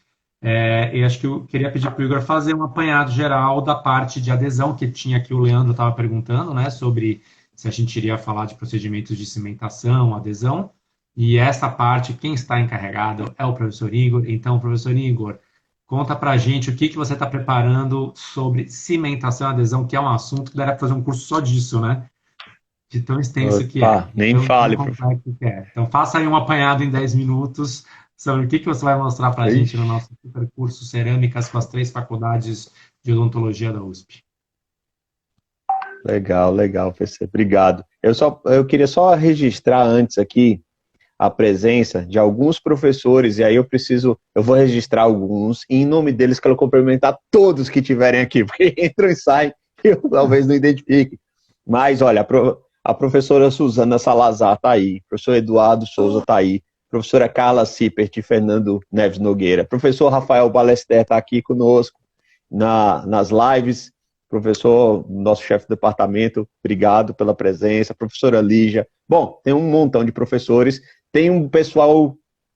Eu acho que eu queria pedir para o Igor fazer um apanhado geral da parte de adesão, que tinha aqui o Leandro estava perguntando, né, sobre se a gente iria falar de procedimentos de cimentação, adesão, e essa parte, quem está encarregado é o professor Igor. Então, professor Igor, conta para a gente o que você está preparando sobre cimentação e adesão, que é um assunto que daria para fazer um curso só disso, né? De tão extenso que é. Nem fale, professor. Então, faça aí um apanhado em 10 minutos sobre o que você vai mostrar para a gente no nosso super curso Cerâmicas com as 3 faculdades de odontologia da USP. Legal, professor. Obrigado. Eu queria só registrar antes aqui a presença de alguns professores, e aí eu vou registrar alguns, e em nome deles quero cumprimentar todos que estiverem aqui, porque entram e saem, eu talvez não identifique. Mas, olha, a professora Suzana Salazar está aí, professor Eduardo Souza está aí, professora Carla Sippert e Fernando Neves Nogueira, professor Rafael Balester está aqui conosco nas lives, professor, nosso chefe de departamento, obrigado pela presença, professora Lígia. Bom, tem um montão de professores, tem um pessoal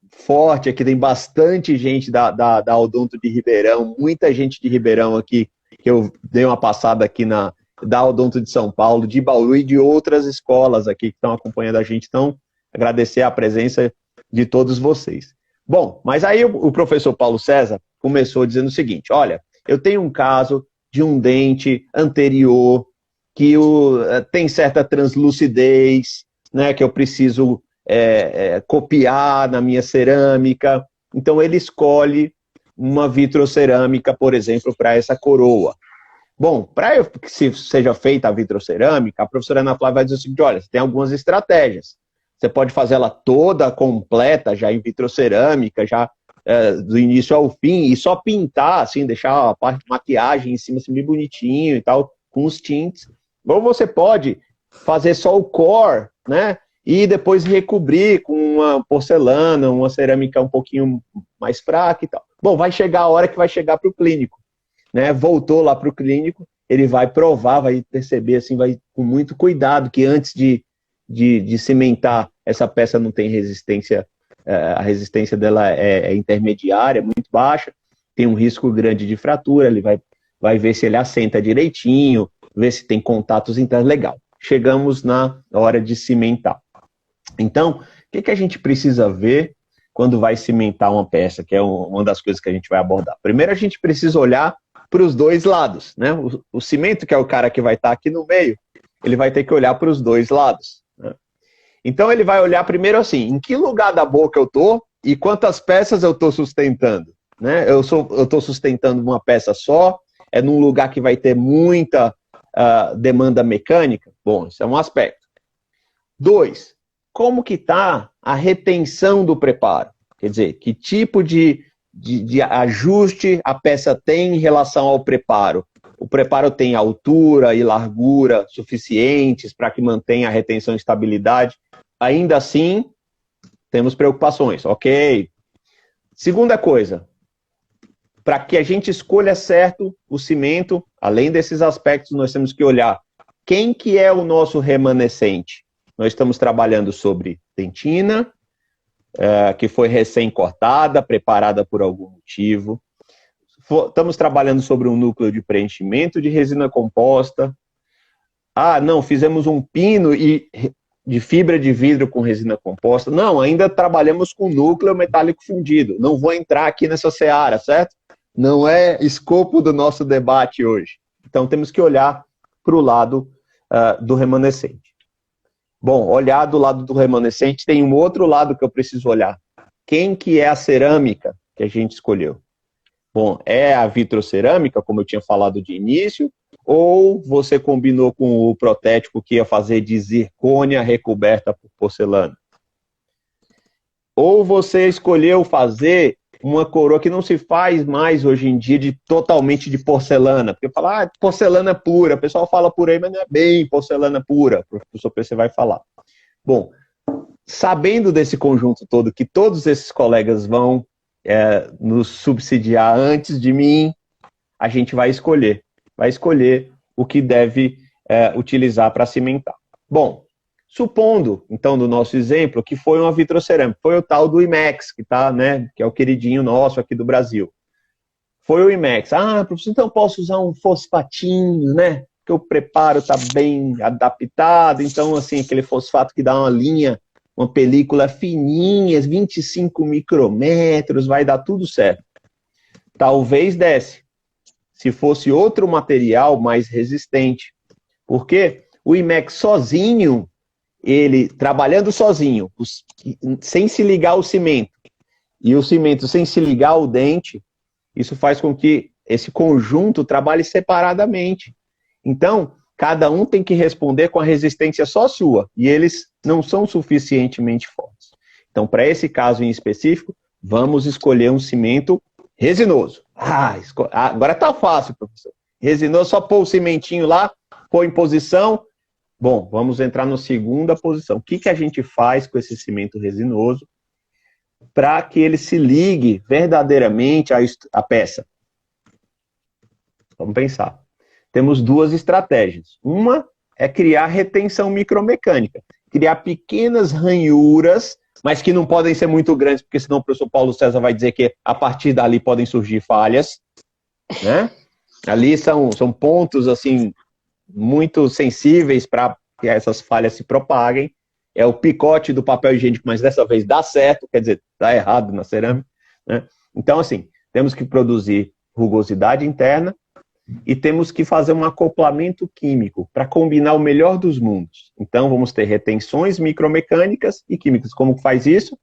forte aqui, tem bastante gente da Odonto de Ribeirão, muita gente de Ribeirão aqui, que eu dei uma passada aqui da Odonto de São Paulo, de Bauru e de outras escolas aqui que estão acompanhando a gente. Então, agradecer a presença de todos vocês. Bom, mas aí o professor Paulo César começou dizendo o seguinte, olha, eu tenho um caso de um dente anterior que tem certa translucidez, né, que eu preciso copiar na minha cerâmica. Então, ele escolhe uma vitrocerâmica, por exemplo, para essa coroa. Bom, para que seja feita a vitrocerâmica, a professora Ana Flávia vai dizer o seguinte, olha, você tem algumas estratégias. Você pode fazer ela toda completa, já em vitrocerâmica, já do início ao fim, e só pintar, assim, deixar a parte de maquiagem em cima, assim, bem bonitinho e tal, com os tintes. Ou você pode fazer só o core, né? E depois recobrir com uma porcelana, uma cerâmica um pouquinho mais fraca e tal. Bom, vai chegar a hora que vai chegar para o clínico, né? Voltou lá para o clínico, ele vai provar, vai perceber, assim, vai com muito cuidado, que antes de cimentar, essa peça não tem resistência, a resistência dela é intermediária, muito baixa, tem um risco grande de fratura, ele vai ver se ele assenta direitinho, ver se tem contatos internos, legal. Chegamos na hora de cimentar. Então, o que a gente precisa ver quando vai cimentar uma peça, que é uma das coisas que a gente vai abordar? Primeiro, a gente precisa olhar para os dois lados, né? O cimento, que é o cara que vai estar aqui no meio, ele vai ter que olhar para os dois lados, né? Então, ele vai olhar primeiro assim, em que lugar da boca eu estou e quantas peças eu estou sustentando, né? Eu estou sustentando uma peça só, é num lugar que vai ter muita demanda mecânica? Bom, isso é um aspecto. 2, como que está a retenção do preparo? Quer dizer, que tipo de ajuste a peça tem em relação ao preparo? O preparo tem altura e largura suficientes para que mantenha a retenção e estabilidade? Ainda assim, temos preocupações, ok? Segunda coisa, para que a gente escolha certo o cimento, além desses aspectos, nós temos que olhar quem que é o nosso remanescente. Nós estamos trabalhando sobre dentina, que foi recém-cortada, preparada por algum motivo. Estamos trabalhando sobre um núcleo de preenchimento de resina composta. Ah, não, fizemos um pino de fibra de vidro com resina composta. Não, ainda trabalhamos com núcleo metálico fundido. Não vou entrar aqui nessa seara, certo? Não é escopo do nosso debate hoje. Então, temos que olhar para o lado do remanescente. Bom, olhar do lado do remanescente, tem um outro lado que eu preciso olhar. Quem que é a cerâmica que a gente escolheu? Bom, é a vitrocerâmica, como eu tinha falado de início, ou você combinou com o protético que ia fazer de zircônia recoberta por porcelana. Ou você escolheu fazer uma coroa que não se faz mais hoje em dia totalmente de porcelana. Porque fala, porcelana pura. O pessoal fala por aí, mas não é bem porcelana pura. O professor PC vai falar. Bom, sabendo desse conjunto todo, que todos esses colegas vão nos subsidiar antes de mim, a gente vai escolher o que deve utilizar para cimentar. Bom, supondo, então, do nosso exemplo, que foi uma vitrocerâmica, foi o tal do IMEX, que tá, né, que é o queridinho nosso aqui do Brasil. Foi o IMEX. Ah, professor, então eu posso usar um fosfatinho, né? Porque o preparo está bem adaptado, então, assim, aquele fosfato que dá uma linha, uma película fininha, 25 micrômetros, vai dar tudo certo. Talvez desse, se fosse outro material mais resistente. Porque o IMEX sozinho, ele trabalhando sozinho, sem se ligar ao cimento, e o cimento sem se ligar ao dente, isso faz com que esse conjunto trabalhe separadamente. Então, cada um tem que responder com a resistência só sua, e eles não são suficientemente fortes. Então, para esse caso em específico, vamos escolher um cimento resinoso. Agora está fácil, professor. Resinoso, só pôr o cimentinho lá, pôr em posição. Bom, vamos entrar na segunda posição. O que a gente faz com esse cimento resinoso para que ele se ligue verdadeiramente à peça? Vamos pensar. Temos duas estratégias. Uma é criar retenção micromecânica. Criar pequenas ranhuras, mas que não podem ser muito grandes, porque senão o professor Paulo César vai dizer que a partir dali podem surgir falhas, né? Ali são pontos, assim, muito sensíveis para que essas falhas se propaguem. É o picote do papel higiênico, mas dessa vez dá certo, quer dizer, dá errado na cerâmica, né? Então, assim, temos que produzir rugosidade interna e temos que fazer um acoplamento químico para combinar o melhor dos mundos. Então, vamos ter retenções micromecânicas e químicas. Como faz isso?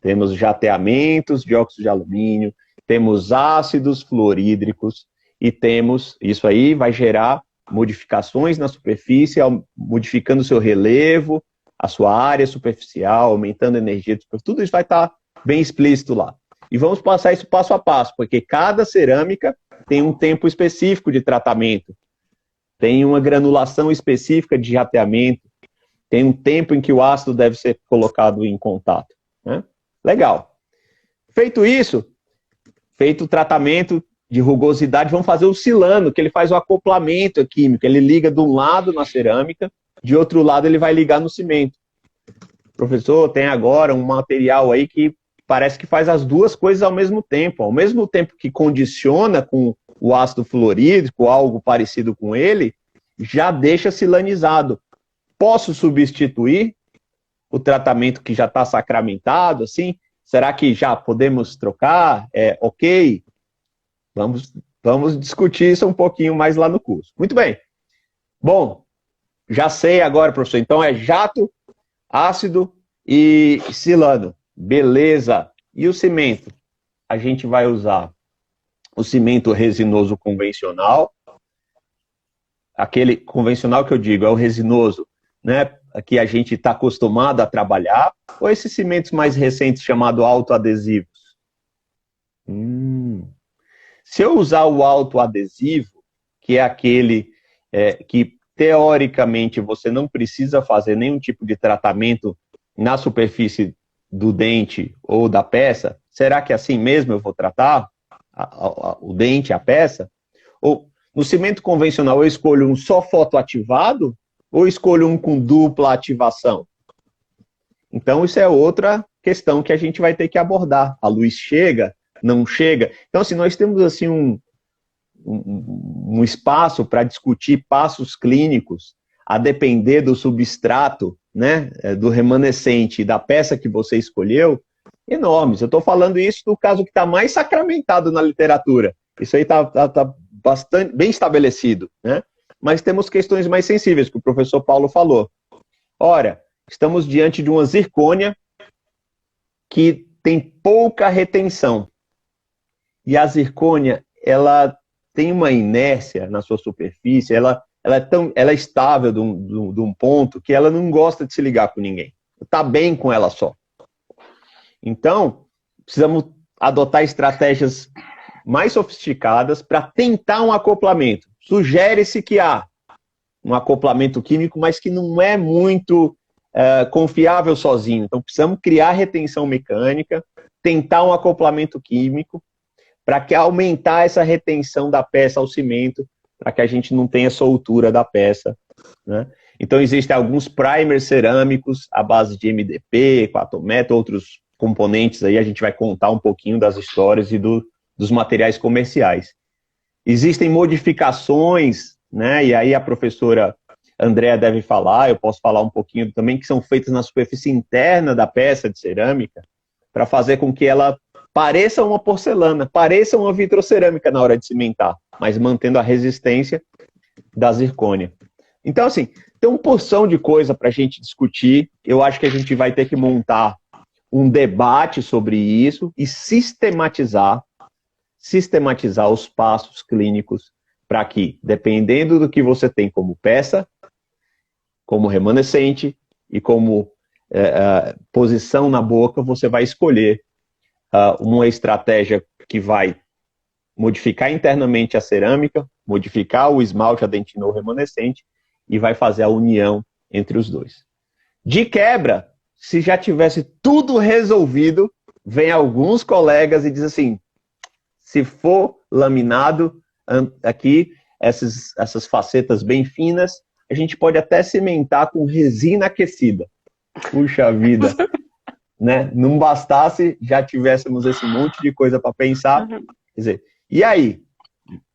Temos jateamentos, dióxido de alumínio, temos ácidos fluorídricos e temos, isso aí vai gerar modificações na superfície, modificando o seu relevo, a sua área superficial, aumentando a energia de superfície. Tudo isso vai estar bem explícito lá. E vamos passar isso passo a passo, porque cada cerâmica tem um tempo específico de tratamento, tem uma granulação específica de jateamento, tem um tempo em que o ácido deve ser colocado em contato, né? Legal. Feito isso, feito o tratamento de rugosidade, vamos fazer o silano, que ele faz o acoplamento químico, ele liga de um lado na cerâmica, de outro lado ele vai ligar no cimento. Professor, tem agora um material aí que parece que faz as duas coisas ao mesmo tempo que condiciona com o ácido fluorídrico, algo parecido com ele, já deixa silanizado. Posso substituir o tratamento que já está sacramentado, assim? Será que já podemos trocar? Ok? Vamos discutir isso um pouquinho mais lá no curso. Muito bem. Bom, já sei agora, professor. Então é jato, ácido e silano. Beleza. E o cimento? A gente vai usar o cimento resinoso convencional. Aquele convencional que eu digo é o resinoso, né, que a gente está acostumado a trabalhar, ou esses cimentos mais recentes chamados autoadesivos? Se eu usar o autoadesivo, que é aquele que teoricamente você não precisa fazer nenhum tipo de tratamento na superfície do dente ou da peça, será que assim mesmo eu vou tratar o dente, a peça? Ou no cimento convencional eu escolho um só fotoativado ou escolho um com dupla ativação? Então isso é outra questão que a gente vai ter que abordar. A luz chega, não chega? Então, assim, nós temos assim um espaço para discutir passos clínicos a depender do substrato, né, do remanescente da peça que você escolheu, enormes. Eu estou falando isso do caso que está mais sacramentado na literatura. Isso aí está bastante bem estabelecido, né? Mas temos questões mais sensíveis, que o professor Paulo falou. Ora, estamos diante de uma zircônia que tem pouca retenção. E a zircônia, ela tem uma inércia na sua superfície, ela é estável de um ponto que ela não gosta de se ligar com ninguém. Está bem com ela só. Então, precisamos adotar estratégias mais sofisticadas para tentar um acoplamento. Sugere-se que há um acoplamento químico, mas que não é muito confiável sozinho. Então, precisamos criar retenção mecânica, tentar um acoplamento químico, para que aumentar essa retenção da peça ao cimento, para que a gente não tenha soltura da peça, né? Então, existem alguns primers cerâmicos à base de MDP, 4-metro, outros componentes aí, a gente vai contar um pouquinho das histórias e dos materiais comerciais. Existem modificações, né? E aí a professora Andréa deve falar, eu posso falar um pouquinho também, que são feitas na superfície interna da peça de cerâmica, para fazer com que ela pareça uma porcelana, pareça uma vitrocerâmica na hora de cimentar, mas mantendo a resistência da zircônia. Então, assim, tem uma porção de coisa para a gente discutir. Eu acho que a gente vai ter que montar um debate sobre isso e sistematizar os passos clínicos para que, dependendo do que você tem como peça, como remanescente e como posição na boca, você vai escolher uma estratégia que vai modificar internamente a cerâmica, modificar o esmalte, a dentina ou remanescente, e vai fazer a união entre os dois. De quebra, se já tivesse tudo resolvido, vem alguns colegas e diz assim, se for laminado aqui, essas facetas bem finas, a gente pode até cimentar com resina aquecida. Puxa vida, né? Não bastasse, já tivéssemos esse monte de coisa para pensar. Quer dizer, e aí?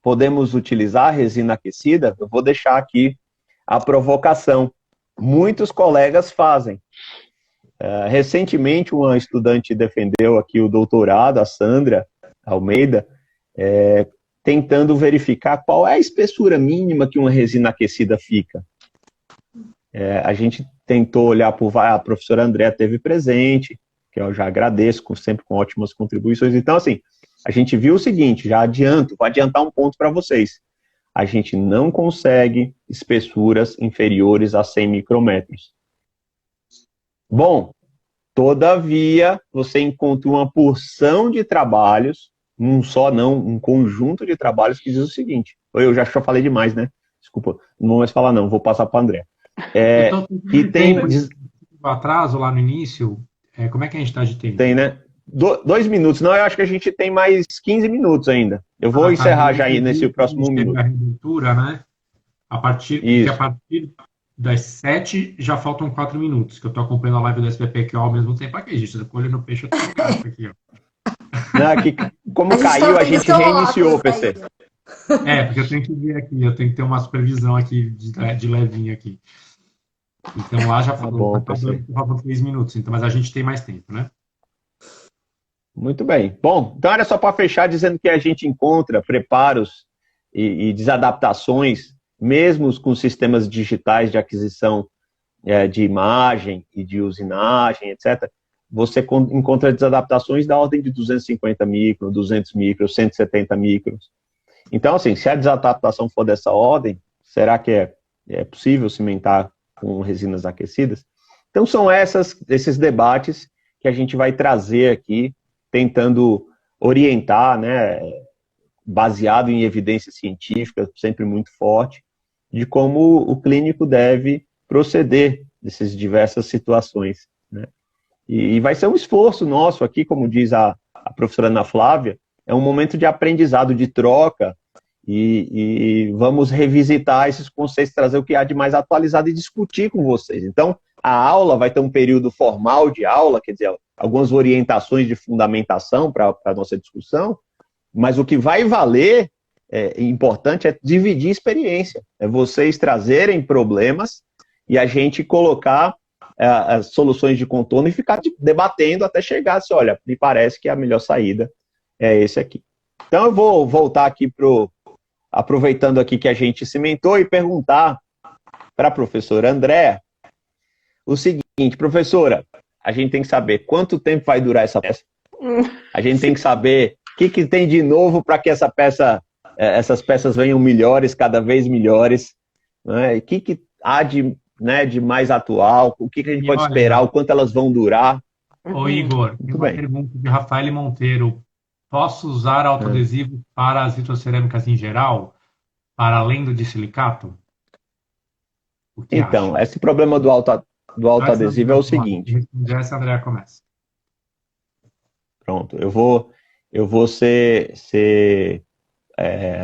Podemos utilizar a resina aquecida? Eu vou deixar aqui a provocação. Muitos colegas fazem. Recentemente, uma estudante defendeu aqui o doutorado, a Sandra Almeida, tentando verificar qual é a espessura mínima que uma resina aquecida fica. A gente tentou olhar a professora Andréa teve presente, que eu já agradeço, sempre com ótimas contribuições. Então, assim, a gente viu o seguinte, vou adiantar um ponto para vocês. A gente não consegue espessuras inferiores a 100 micrômetros. Bom, todavia, você encontra uma porção de trabalhos, um conjunto de trabalhos que diz o seguinte, eu já falei demais, né? Desculpa, não vou mais falar não, vou passar para o André. E tem atraso lá no início, como é que a gente está de tempo? Tem, né? 2 minutos, não, eu acho que a gente tem mais 15 minutos ainda. Eu vou encerrar já aí nesse próximo minuto. A releitura, né? A partir das 7 já faltam 4 minutos, que eu estou acompanhando a live do SBP aqui ao mesmo tempo aqui, gente. Com o olho no peixe, eu tô ligado aqui, ó. Não, aqui, como caiu, a gente reiniciou o PC. Porque eu tenho que ver aqui, eu tenho que ter uma supervisão aqui de levinho aqui. Então lá já faltam 3 minutos, então, mas a gente tem mais tempo, né? Muito bem. Bom, então era só para fechar dizendo que a gente encontra preparos e desadaptações, mesmo com sistemas digitais de aquisição de imagem e de usinagem, etc., você encontra desadaptações da ordem de 250 micros, 200 micros, 170 micros. Então, assim, se a desadaptação for dessa ordem, será que é possível cimentar com resinas aquecidas? Então, são esses debates que a gente vai trazer aqui, tentando orientar, né, baseado em evidência científica, sempre muito forte, de como o clínico deve proceder nessas diversas situações, né? E vai ser um esforço nosso aqui, como diz a professora Ana Flávia, é um momento de aprendizado, de troca, e vamos revisitar esses conceitos, trazer o que há de mais atualizado e discutir com vocês. Então, a aula vai ter um período formal de aula, quer dizer, algumas orientações de fundamentação para a nossa discussão, mas o que vai valer, importante, é dividir experiência, é vocês trazerem problemas e a gente colocar as soluções de contorno e ficar debatendo até chegar assim, olha, me parece que a melhor saída é esse aqui. Então eu vou voltar aqui aproveitando aqui que a gente cimentou e perguntar para a professora Andréa o seguinte, professora, a gente tem que saber quanto tempo vai durar essa peça. A gente tem que saber o que tem de novo para que essa peça essas peças venham melhores, cada vez melhores, né? O que há de, né, de mais atual, o que a gente pode esperar, o quanto elas vão durar. Ô Igor, tem uma pergunta de Rafael Monteiro. Posso usar autoadesivo para as vitrocerâmicas em geral, para além do de silicato? Então, esse problema do autoadesivo é o seguinte. Essa Andréa começa. Pronto, eu vou ser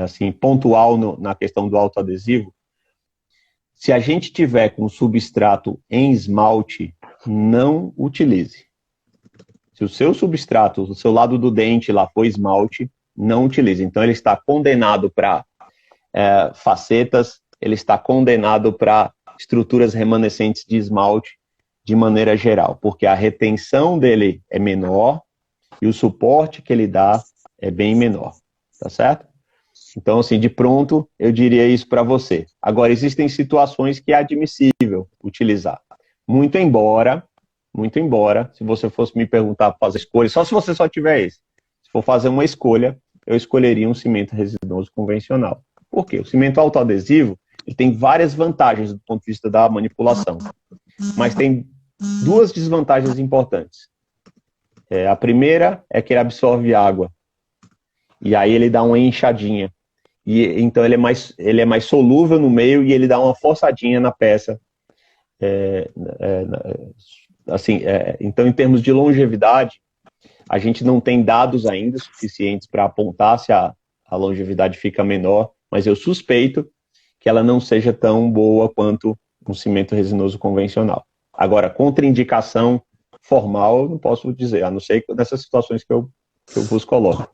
assim, pontual na questão do autoadesivo. Se a gente tiver com substrato em esmalte, não utilize. Se o seu substrato, o seu lado do dente lá for esmalte, não utilize. Então ele está condenado para facetas, ele está condenado para estruturas remanescentes de esmalte de maneira geral, porque a retenção dele é menor e o suporte que ele dá é bem menor, tá certo? Então, assim, de pronto, eu diria isso para você. Agora, existem situações que é admissível utilizar. Muito embora, se você fosse me perguntar para fazer escolha, só se você só tiver esse. Se for fazer uma escolha, eu escolheria um cimento resinoso convencional. Por quê? O cimento autoadesivo, ele tem várias vantagens do ponto de vista da manipulação, mas tem duas desvantagens importantes. A primeira é que ele absorve água, e aí ele dá uma inchadinha. Então ele é mais solúvel no meio e ele dá uma forçadinha na peça. Então, em termos de longevidade, a gente não tem dados ainda suficientes para apontar se a longevidade fica menor, mas eu suspeito que ela não seja tão boa quanto um cimento resinoso convencional. Agora, contraindicação formal, eu não posso dizer, a não ser nessas situações que eu vos coloco.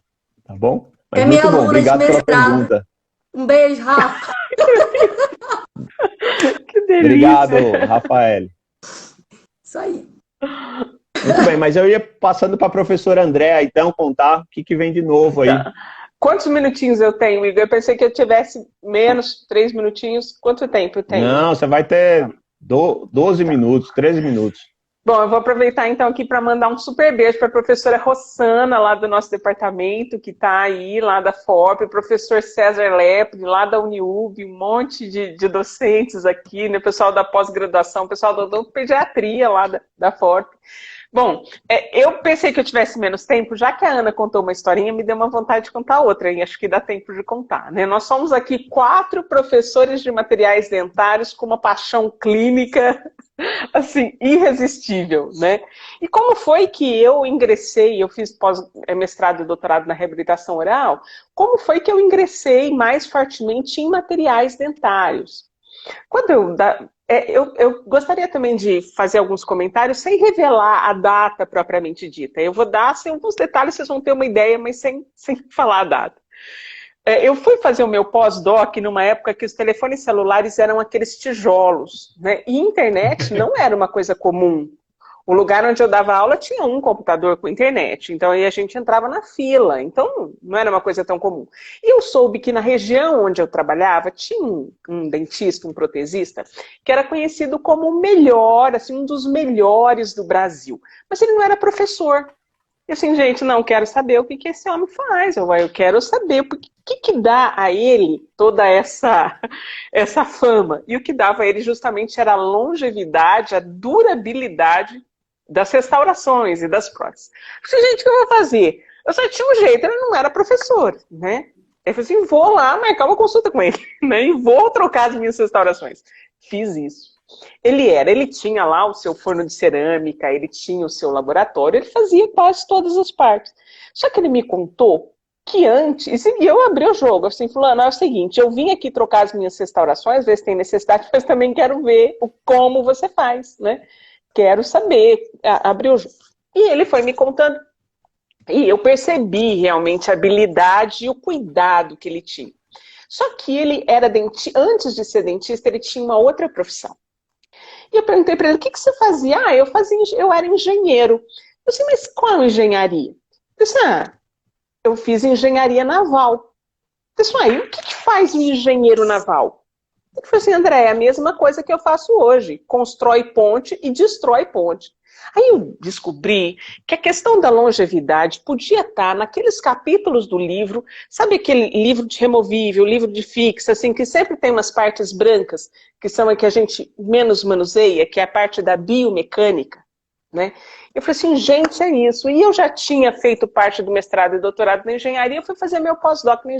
Tá bom? Mas muito bom, obrigado pela pergunta. Um beijo, Rafa. Que delícia. Obrigado, Rafael. Isso aí. Muito bem, mas eu ia passando para a professora Andréa, então, contar o que vem de novo aí. Tá. Quantos minutinhos eu tenho, Igor? Eu pensei que eu tivesse menos, 3 minutinhos. Quanto tempo eu tenho? Não, você vai ter 12 minutos, 13 minutos. Bom, eu vou aproveitar então aqui para mandar um super beijo para a professora Rossana, lá do nosso departamento, que está aí, lá da FOP, o professor César Lepre, lá da Uniub, um monte de docentes aqui, né, pessoal da pós-graduação, pessoal da pediatria lá da FOP. Bom, eu pensei que eu tivesse menos tempo, já que a Ana contou uma historinha, me deu uma vontade de contar outra, e acho que dá tempo de contar, né? Nós somos aqui 4 professores de materiais dentários com uma paixão clínica, assim, irresistível, né? E como foi que eu ingressei, eu fiz pós-mestrado e doutorado na reabilitação oral, como foi que eu ingressei mais fortemente em materiais dentários? Quando eu gostaria também de fazer alguns comentários sem revelar a data propriamente dita. Eu vou dar assim, alguns detalhes, vocês vão ter uma ideia, mas sem falar a data. Eu fui fazer o meu pós-doc numa época que os telefones celulares eram aqueles tijolos, né? E internet não era uma coisa comum. O lugar onde eu dava aula tinha um computador com internet, então aí a gente entrava na fila, então não era uma coisa tão comum. E eu soube que na região onde eu trabalhava tinha um dentista, um protesista, que era conhecido como o melhor, assim, um dos melhores do Brasil. Mas ele não era professor. E assim, gente, não, quero saber o que esse homem faz, eu quero saber o que dá a ele toda essa fama. E o que dava a ele justamente era a longevidade, a durabilidade das restaurações e das próteses. Eu falei, gente, o que eu vou fazer? Eu só tinha um jeito, ele não era professor, né? Eu falei assim, vou lá marcar uma consulta com ele, né? E vou trocar as minhas restaurações. Fiz isso. Ele tinha lá o seu forno de cerâmica, ele tinha o seu laboratório, ele fazia quase todas as partes. Só que ele me contou que antes, e eu abri o jogo, assim, fulano, é o seguinte, eu vim aqui trocar as minhas restaurações, ver se tem necessidade, mas também quero ver como você faz, né? Quero saber, abrir o jogo. E ele foi me contando, e eu percebi realmente a habilidade e o cuidado que ele tinha. Só que ele era dentista, antes de ser dentista, ele tinha uma outra profissão. E eu perguntei para ele, o que você fazia? Eu era engenheiro. Eu disse, mas qual engenharia? Eu disse, eu fiz engenharia naval. Eu disse, e o que faz um engenheiro naval? Ele falou assim, André, é a mesma coisa que eu faço hoje, constrói ponte e destrói ponte. Aí eu descobri que a questão da longevidade podia estar naqueles capítulos do livro, sabe aquele livro de removível, livro de fixa, assim, que sempre tem umas partes brancas, que são a que a gente menos manuseia, que é a parte da biomecânica, né? Eu falei assim, gente, é isso. E eu já tinha feito parte do mestrado e doutorado na engenharia, eu fui fazer meu pós-doc na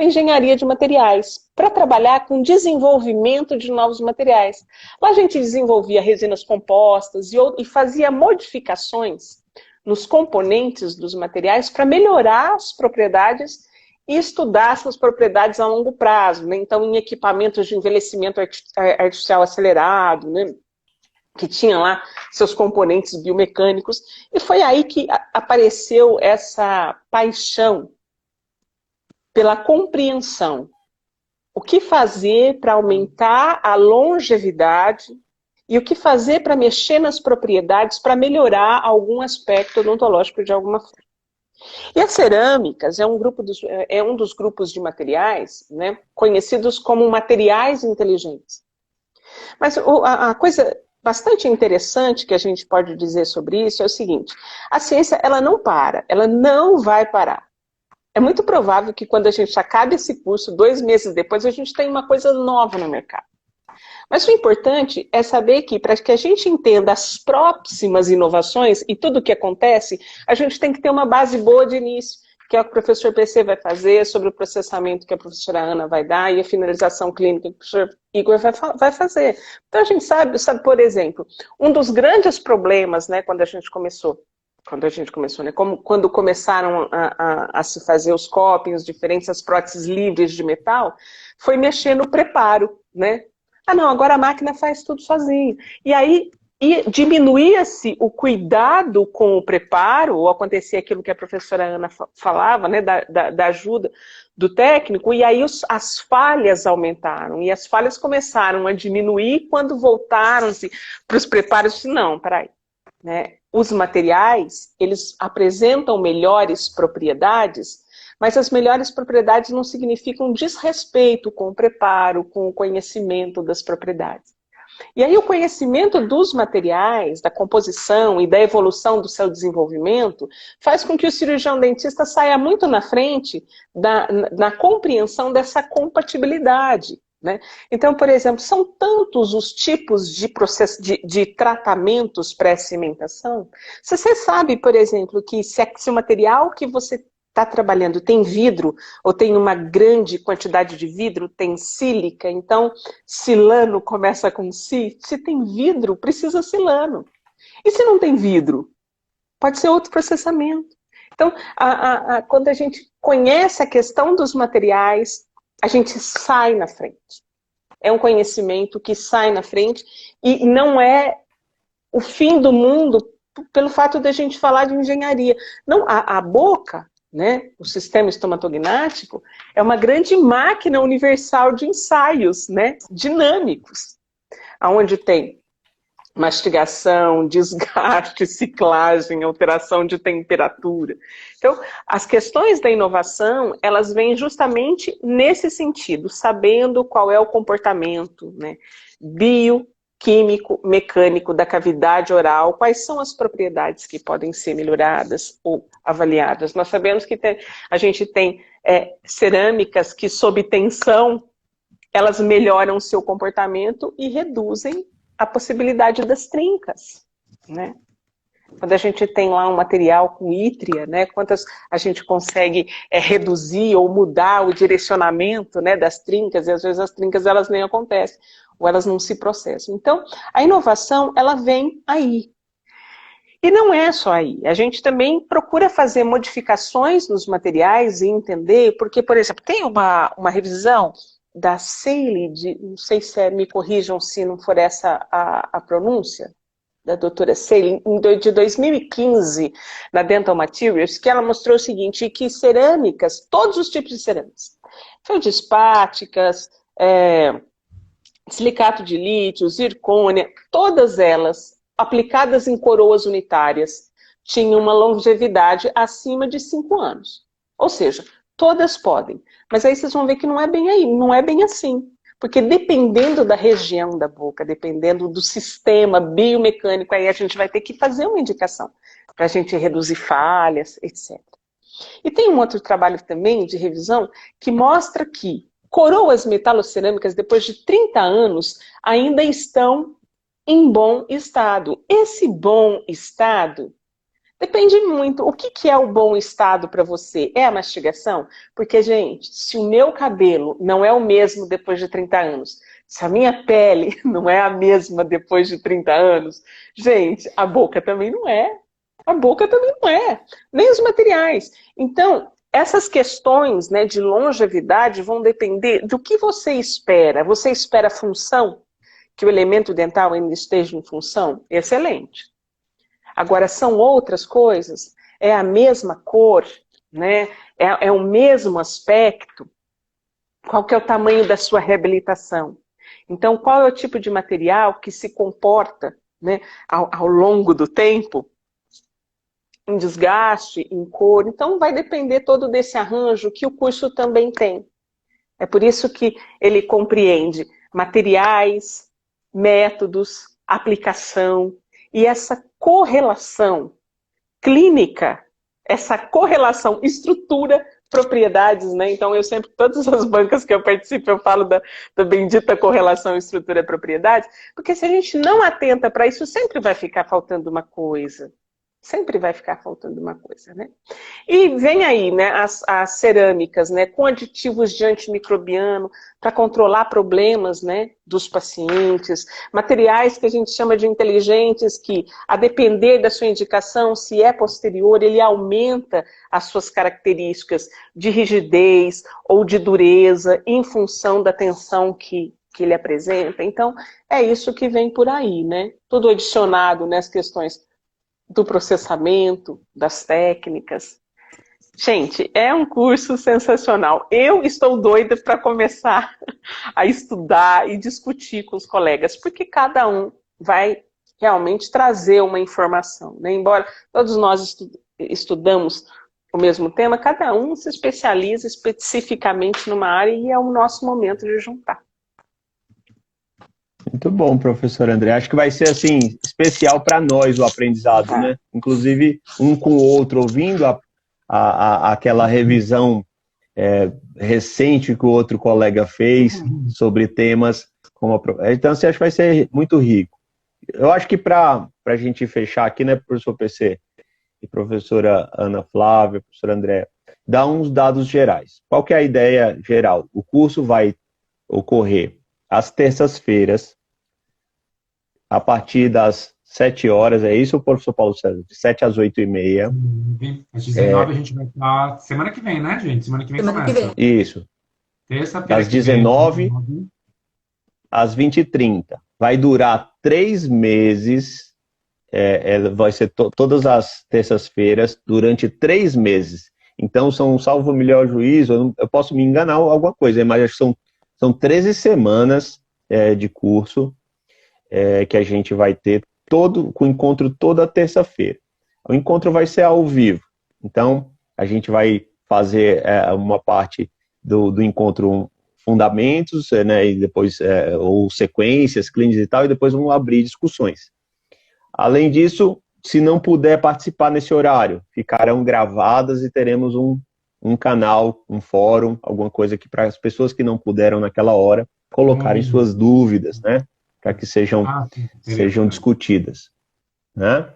engenharia de materiais, para trabalhar com desenvolvimento de novos materiais. Lá a gente desenvolvia resinas compostas e fazia modificações nos componentes dos materiais para melhorar as propriedades e estudar essas propriedades a longo prazo, né? Então, em equipamentos de envelhecimento artificial acelerado, né? Que tinha lá seus componentes biomecânicos, e foi aí que apareceu essa paixão pela compreensão. O que fazer para aumentar a longevidade e o que fazer para mexer nas propriedades para melhorar algum aspecto odontológico de alguma forma. E as cerâmicas é um dos grupos de materiais, né, conhecidos como materiais inteligentes. Mas a coisa bastante interessante que a gente pode dizer sobre isso é o seguinte: a ciência ela não para, ela não vai parar. É muito provável que quando a gente acabe esse curso, 2 meses depois, a gente tenha uma coisa nova no mercado. Mas o importante é saber que, para que a gente entenda as próximas inovações e tudo o que acontece, a gente tem que ter uma base boa de início, que é o que o professor PC vai fazer, sobre o processamento que a professora Ana vai dar e a finalização clínica que o professor Igor vai fazer. Então a gente sabe, por exemplo, um dos grandes problemas, né, quando a gente começou, né, quando começaram a se fazer os copings diferentes, as próteses livres de metal, foi mexer no preparo, né? Ah, não, agora a máquina faz tudo sozinha. E aí diminuía-se o cuidado com o preparo, ou acontecia aquilo que a professora Ana falava, né, da ajuda do técnico, e aí as falhas aumentaram, e as falhas começaram a diminuir quando voltaram-se para os preparos. Não, peraí, né? Os materiais, eles apresentam melhores propriedades, mas as melhores propriedades não significam desrespeito com o preparo, com o conhecimento das propriedades. E aí o conhecimento dos materiais, da composição e da evolução do seu desenvolvimento faz com que o cirurgião dentista saia muito na frente na compreensão dessa compatibilidade, né? Então, por exemplo, são tantos os tipos de tratamentos pré-cimentação. Se você sabe, por exemplo, que se o material que você está trabalhando tem vidro, ou tem uma grande quantidade de vidro, tem sílica, então silano começa com si. Se tem vidro, precisa silano. E se não tem vidro? Pode ser outro processamento. Então, quando a gente conhece a questão dos materiais, a gente sai na frente. É um conhecimento que sai na frente e não é o fim do mundo pelo fato de a gente falar de engenharia. Não, a boca, né, o sistema estomatognático é uma grande máquina universal de ensaios, né, dinâmicos, onde tem mastigação, desgaste, ciclagem, alteração de temperatura. Então, as questões da inovação, elas vêm justamente nesse sentido, sabendo qual é o comportamento, né, bioquímico, mecânico da cavidade oral, quais são as propriedades que podem ser melhoradas ou avaliadas. Nós sabemos que a gente tem cerâmicas que, sob tensão, elas melhoram o seu comportamento e reduzem a possibilidade das trincas, né? Quando a gente tem lá um material com ítria, né, quantas a gente consegue reduzir ou mudar o direcionamento, né, das trincas, e às vezes as trincas elas nem acontecem, ou elas não se processam. Então, a inovação, ela vem aí. E não é só aí, a gente também procura fazer modificações nos materiais e entender, porque, por exemplo, tem uma revisão da Seile, não sei se me corrijam se não for essa a pronúncia, da doutora Seile, de 2015, na Dental Materials, que ela mostrou o seguinte, que cerâmicas, todos os tipos de cerâmicas, feldspáticas, silicato de lítio, zircônia, todas elas, aplicadas em coroas unitárias, tinham uma longevidade acima de 5 anos. Ou seja, todas podem. Mas aí vocês vão ver que não é bem aí, não é bem assim. Porque dependendo da região da boca, dependendo do sistema biomecânico, aí a gente vai ter que fazer uma indicação para a gente reduzir falhas, etc. E tem um outro trabalho também de revisão que mostra que coroas metalocerâmicas, depois de 30 anos, ainda estão em bom estado. Esse bom estado depende muito. O que é o bom estado para você? É a mastigação? Porque, gente, se o meu cabelo não é o mesmo depois de 30 anos, se a minha pele não é a mesma depois de 30 anos, gente, a boca também não é. A boca também não é. Nem os materiais. Então, essas questões, né, de longevidade vão depender do que você espera. Você espera função? Que o elemento dental ainda esteja em função? Excelente. Agora, são outras coisas? É a mesma cor? Né? É o mesmo aspecto? Qual que é o tamanho da sua reabilitação? Então, qual é o tipo de material que se comporta, né, ao longo do tempo? Em desgaste, em cor. Então, vai depender todo desse arranjo que o curso também tem. É por isso que ele compreende materiais, métodos, aplicação e essa correlação clínica, essa correlação estrutura, propriedades, né? Então, eu sempre, todas as bancas que eu participo, eu falo da bendita correlação estrutura-propriedade, porque se a gente não atenta para isso, sempre vai ficar faltando uma coisa. Sempre vai ficar faltando uma coisa, né? E vem aí, né, as cerâmicas, né, com aditivos de antimicrobiano para controlar problemas, né, dos pacientes, materiais que a gente chama de inteligentes, que, a depender da sua indicação, se é posterior, ele aumenta as suas características de rigidez ou de dureza em função da tensão que ele apresenta. Então, é isso que vem por aí, né? Tudo adicionado nas questões do processamento, das técnicas. Gente, é um curso sensacional. Eu estou doida para começar a estudar e discutir com os colegas, porque cada um vai realmente trazer uma informação, né? Embora todos nós estudamos o mesmo tema, cada um se especializa especificamente numa área e é o nosso momento de juntar. Muito bom, professor André. Acho que vai ser, assim, especial para nós o aprendizado, né? Inclusive, um com o outro, ouvindo aquela revisão recente que o outro colega fez sobre temas como Então, assim, acho que vai ser muito rico. Eu acho que para a gente fechar aqui, né, professor PC e professora Ana Flávia, professor André, dar uns dados gerais. Qual que é a ideia geral? O curso vai ocorrer às terças-feiras, a partir das 7 horas, é isso, professor Paulo César? De 7 às 8h30. Às 19 a gente vai estar... Semana que vem, né, gente? Semana que vem começa. Isso. Terça-feira. Das 19 às 20h30. Vai durar 3 meses, vai ser todas as terças-feiras, durante 3 meses. Então, salvo o melhor juízo, eu posso me enganar alguma coisa, mas acho que são 13 semanas de curso que a gente vai ter com o encontro toda terça-feira. O encontro vai ser ao vivo. Então, a gente vai fazer uma parte do encontro fundamentos, né, e depois ou sequências, clínicas e tal, e depois vamos abrir discussões. Além disso, se não puder participar nesse horário, ficarão gravadas e teremos um canal, um fórum, alguma coisa que para as pessoas que não puderam naquela hora colocarem suas dúvidas, né, para que sejam discutidas, né?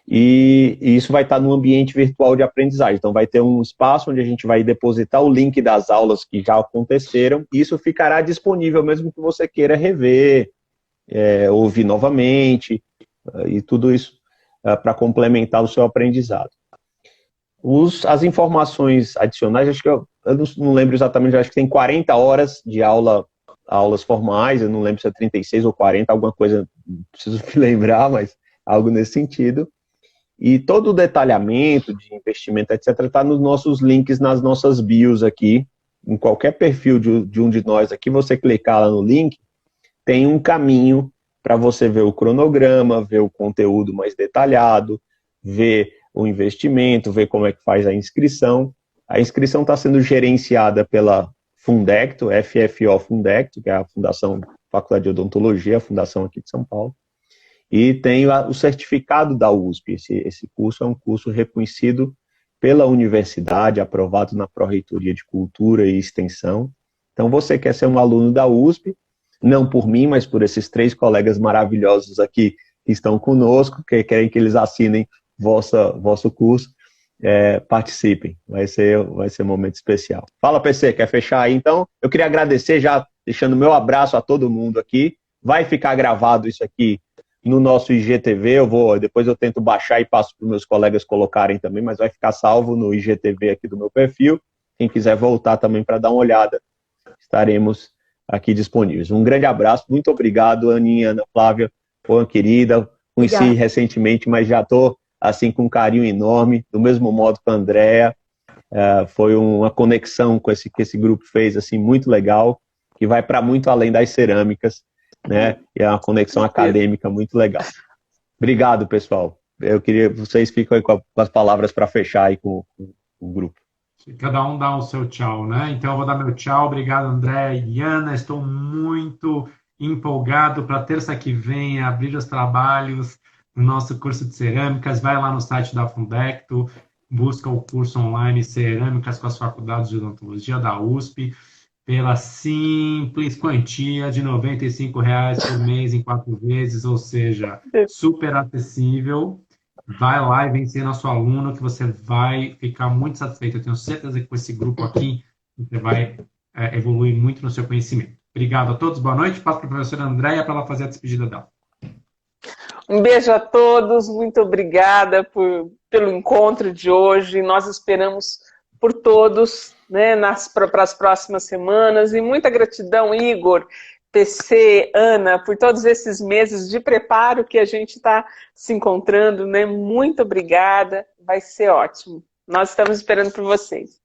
E isso vai estar no ambiente virtual de aprendizagem. Então vai ter um espaço onde a gente vai depositar o link das aulas que já aconteceram, e isso ficará disponível mesmo que você queira rever, ouvir novamente, e tudo isso para complementar o seu aprendizado. As informações adicionais, acho que eu não lembro exatamente, acho que tem 40 horas de aulas formais, eu não lembro se é 36 ou 40, alguma coisa, preciso me lembrar, mas algo nesse sentido. E todo o detalhamento de investimento, etc., está nos nossos links, nas nossas bios aqui, em qualquer perfil de um de nós aqui, você clicar lá no link, tem um caminho para você ver o cronograma, ver o conteúdo mais detalhado, ver o investimento, ver como é que faz a inscrição. A inscrição está sendo gerenciada pela Fundecto, FFO Fundecto, que é a Fundação Faculdade de Odontologia, a fundação aqui de São Paulo. E tenho o certificado da USP. Esse curso é um curso reconhecido pela universidade, aprovado na Pró-Reitoria de Cultura e Extensão. Então, você quer ser um aluno da USP, não por mim, mas por esses 3 colegas maravilhosos aqui que estão conosco, que querem que eles assinem vosso curso, participem. Vai ser um momento especial. Fala, PC, quer fechar aí? Então, eu queria agradecer, já deixando meu abraço a todo mundo aqui. Vai ficar gravado isso aqui no nosso IGTV, depois eu tento baixar e passo para os meus colegas colocarem também, mas vai ficar salvo no IGTV aqui do meu perfil. Quem quiser voltar também para dar uma olhada, estaremos aqui disponíveis. Um grande abraço, muito obrigado, Aninha, Ana Flávia, uma querida, conheci recentemente, mas já estou assim com um carinho enorme, do mesmo modo que a Andrea. Foi uma conexão que esse grupo fez, assim, muito legal, que vai para muito além das cerâmicas, né? E é uma conexão acadêmica muito legal. Obrigado, pessoal. Eu queria vocês ficam aí com as palavras para fechar aí com o grupo. Cada um dá o seu tchau, né? Então eu vou dar meu tchau. Obrigado, André e Ana. Estou muito empolgado para terça que vem abrir os trabalhos no nosso curso de cerâmicas. Vai lá no site da Fundecto, busca o curso online Cerâmicas com as Faculdades de Odontologia da USP, pela simples quantia de R$ 95,00 por mês em 4 vezes, ou seja, super acessível. Vai lá e vem ser nosso aluno, que você vai ficar muito satisfeito. Eu tenho certeza que com esse grupo aqui, você vai evoluir muito no seu conhecimento. Obrigado a todos, boa noite. Passo para a professora Andréia para ela fazer a despedida dela. Um beijo a todos, muito obrigada pelo encontro de hoje. Nós esperamos por todos, né, para as próximas semanas. E muita gratidão, Igor, PC, Ana, por todos esses meses de preparo que a gente está se encontrando, né? Muito obrigada, vai ser ótimo. Nós estamos esperando por vocês.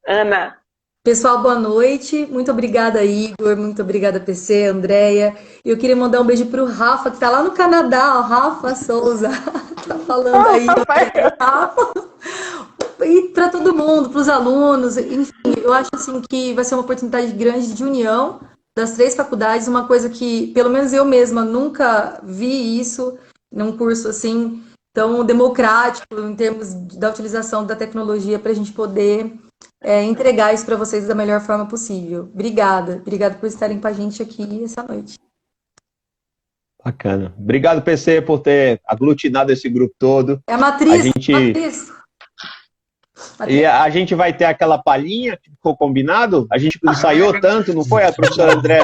Ana. Pessoal, boa noite. Muito obrigada, Igor. Muito obrigada, PC, Andréia. Eu queria mandar um beijo para o Rafa, que está lá no Canadá, o Rafa Souza. Está falando aí. Rafa. E para todo mundo, para os alunos. Enfim, eu acho assim, que vai ser uma oportunidade grande de união das 3 faculdades, uma coisa que, pelo menos eu mesma, nunca vi isso num curso assim tão democrático em termos da utilização da tecnologia para a gente poder entregar isso para vocês da melhor forma possível. Obrigada por estarem com a gente aqui essa noite. Bacana. Obrigado, PC, por ter aglutinado esse grupo todo. É a matriz. E a gente vai ter aquela palhinha que ficou combinado? A gente ensaiou tanto, não foi, a professora André?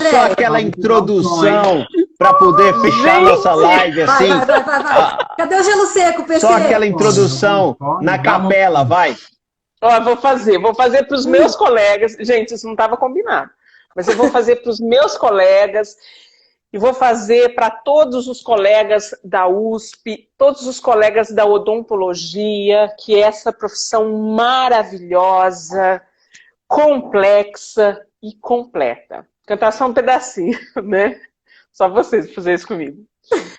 Só aquela introdução para poder fechar nossa live assim. Vai. Cadê o gelo seco, PC? Só aquela introdução na capela, vai. Ó, vou fazer para os meus colegas. Gente, isso não estava combinado. Mas eu vou fazer para os meus colegas. E vou fazer para todos os colegas da USP, todos os colegas da odontologia, que é essa profissão maravilhosa, complexa e completa. Cantar só um pedacinho, né? Só vocês fazer isso comigo.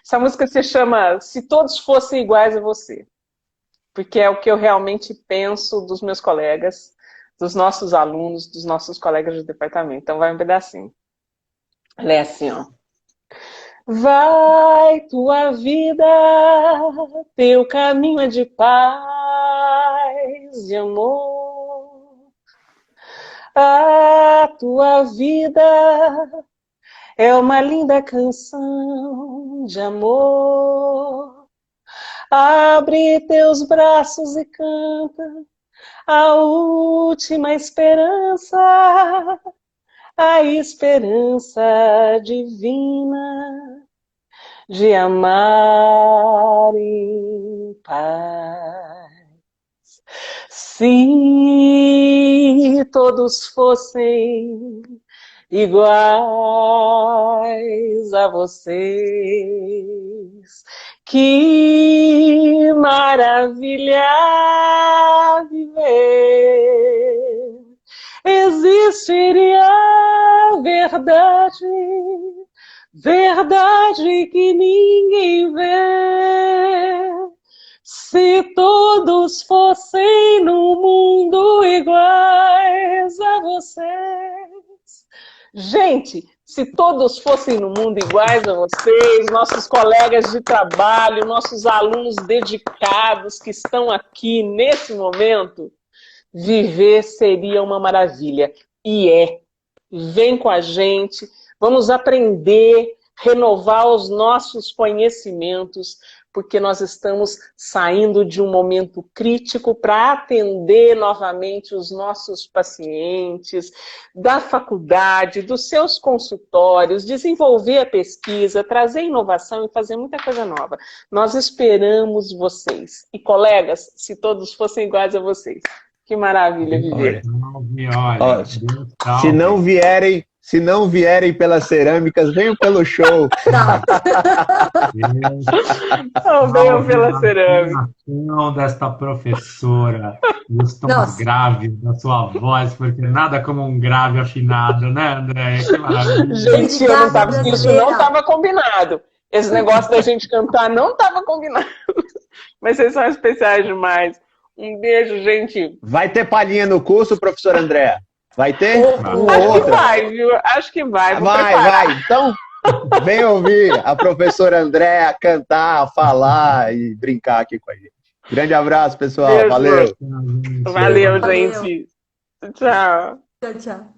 Essa música se chama Se Todos Fossem Iguais a Você. Porque é o que eu realmente penso dos meus colegas, dos nossos alunos, dos nossos colegas de departamento. Então vai um pedacinho. Ela é assim, ó. Vai tua vida, teu caminho é de paz e amor. A tua vida é uma linda canção de amor. Abre teus braços e canta a última esperança. A esperança divina de amar em paz. Se todos fossem iguais a vocês, que maravilha viver! Existiria verdade, verdade que ninguém vê, Se todos fossem no mundo iguais a vocês. Gente, se todos fossem no mundo iguais a vocês, nossos colegas de trabalho, nossos alunos dedicados que estão aqui nesse momento, viver seria uma maravilha. E é. Vem com a gente, vamos aprender, renovar os nossos conhecimentos, porque nós estamos saindo de um momento crítico para atender novamente os nossos pacientes, da faculdade, dos seus consultórios, desenvolver a pesquisa, trazer inovação e fazer muita coisa nova. Nós esperamos vocês. E, colegas, se todos fossem iguais a vocês. Que maravilha viver. Olha, se não vierem pelas cerâmicas, venham pelo show. Venham pela cerâmica. Desta professora, e os tons graves da sua voz, porque nada como um grave afinado, né, André? Que maravilha. Gente, isso não estava combinado. Esse negócio da gente cantar não estava combinado. Mas vocês são especiais demais. Um beijo, gente. Vai ter palhinha no curso, professor André? Vai ter? Acho que vai, viu? Acho que vai. Vai. Então, vem ouvir a professora Andréa cantar, falar e brincar aqui com a gente. Grande abraço, pessoal. Beijo. Valeu. Valeu, gente. Tchau. Tchau.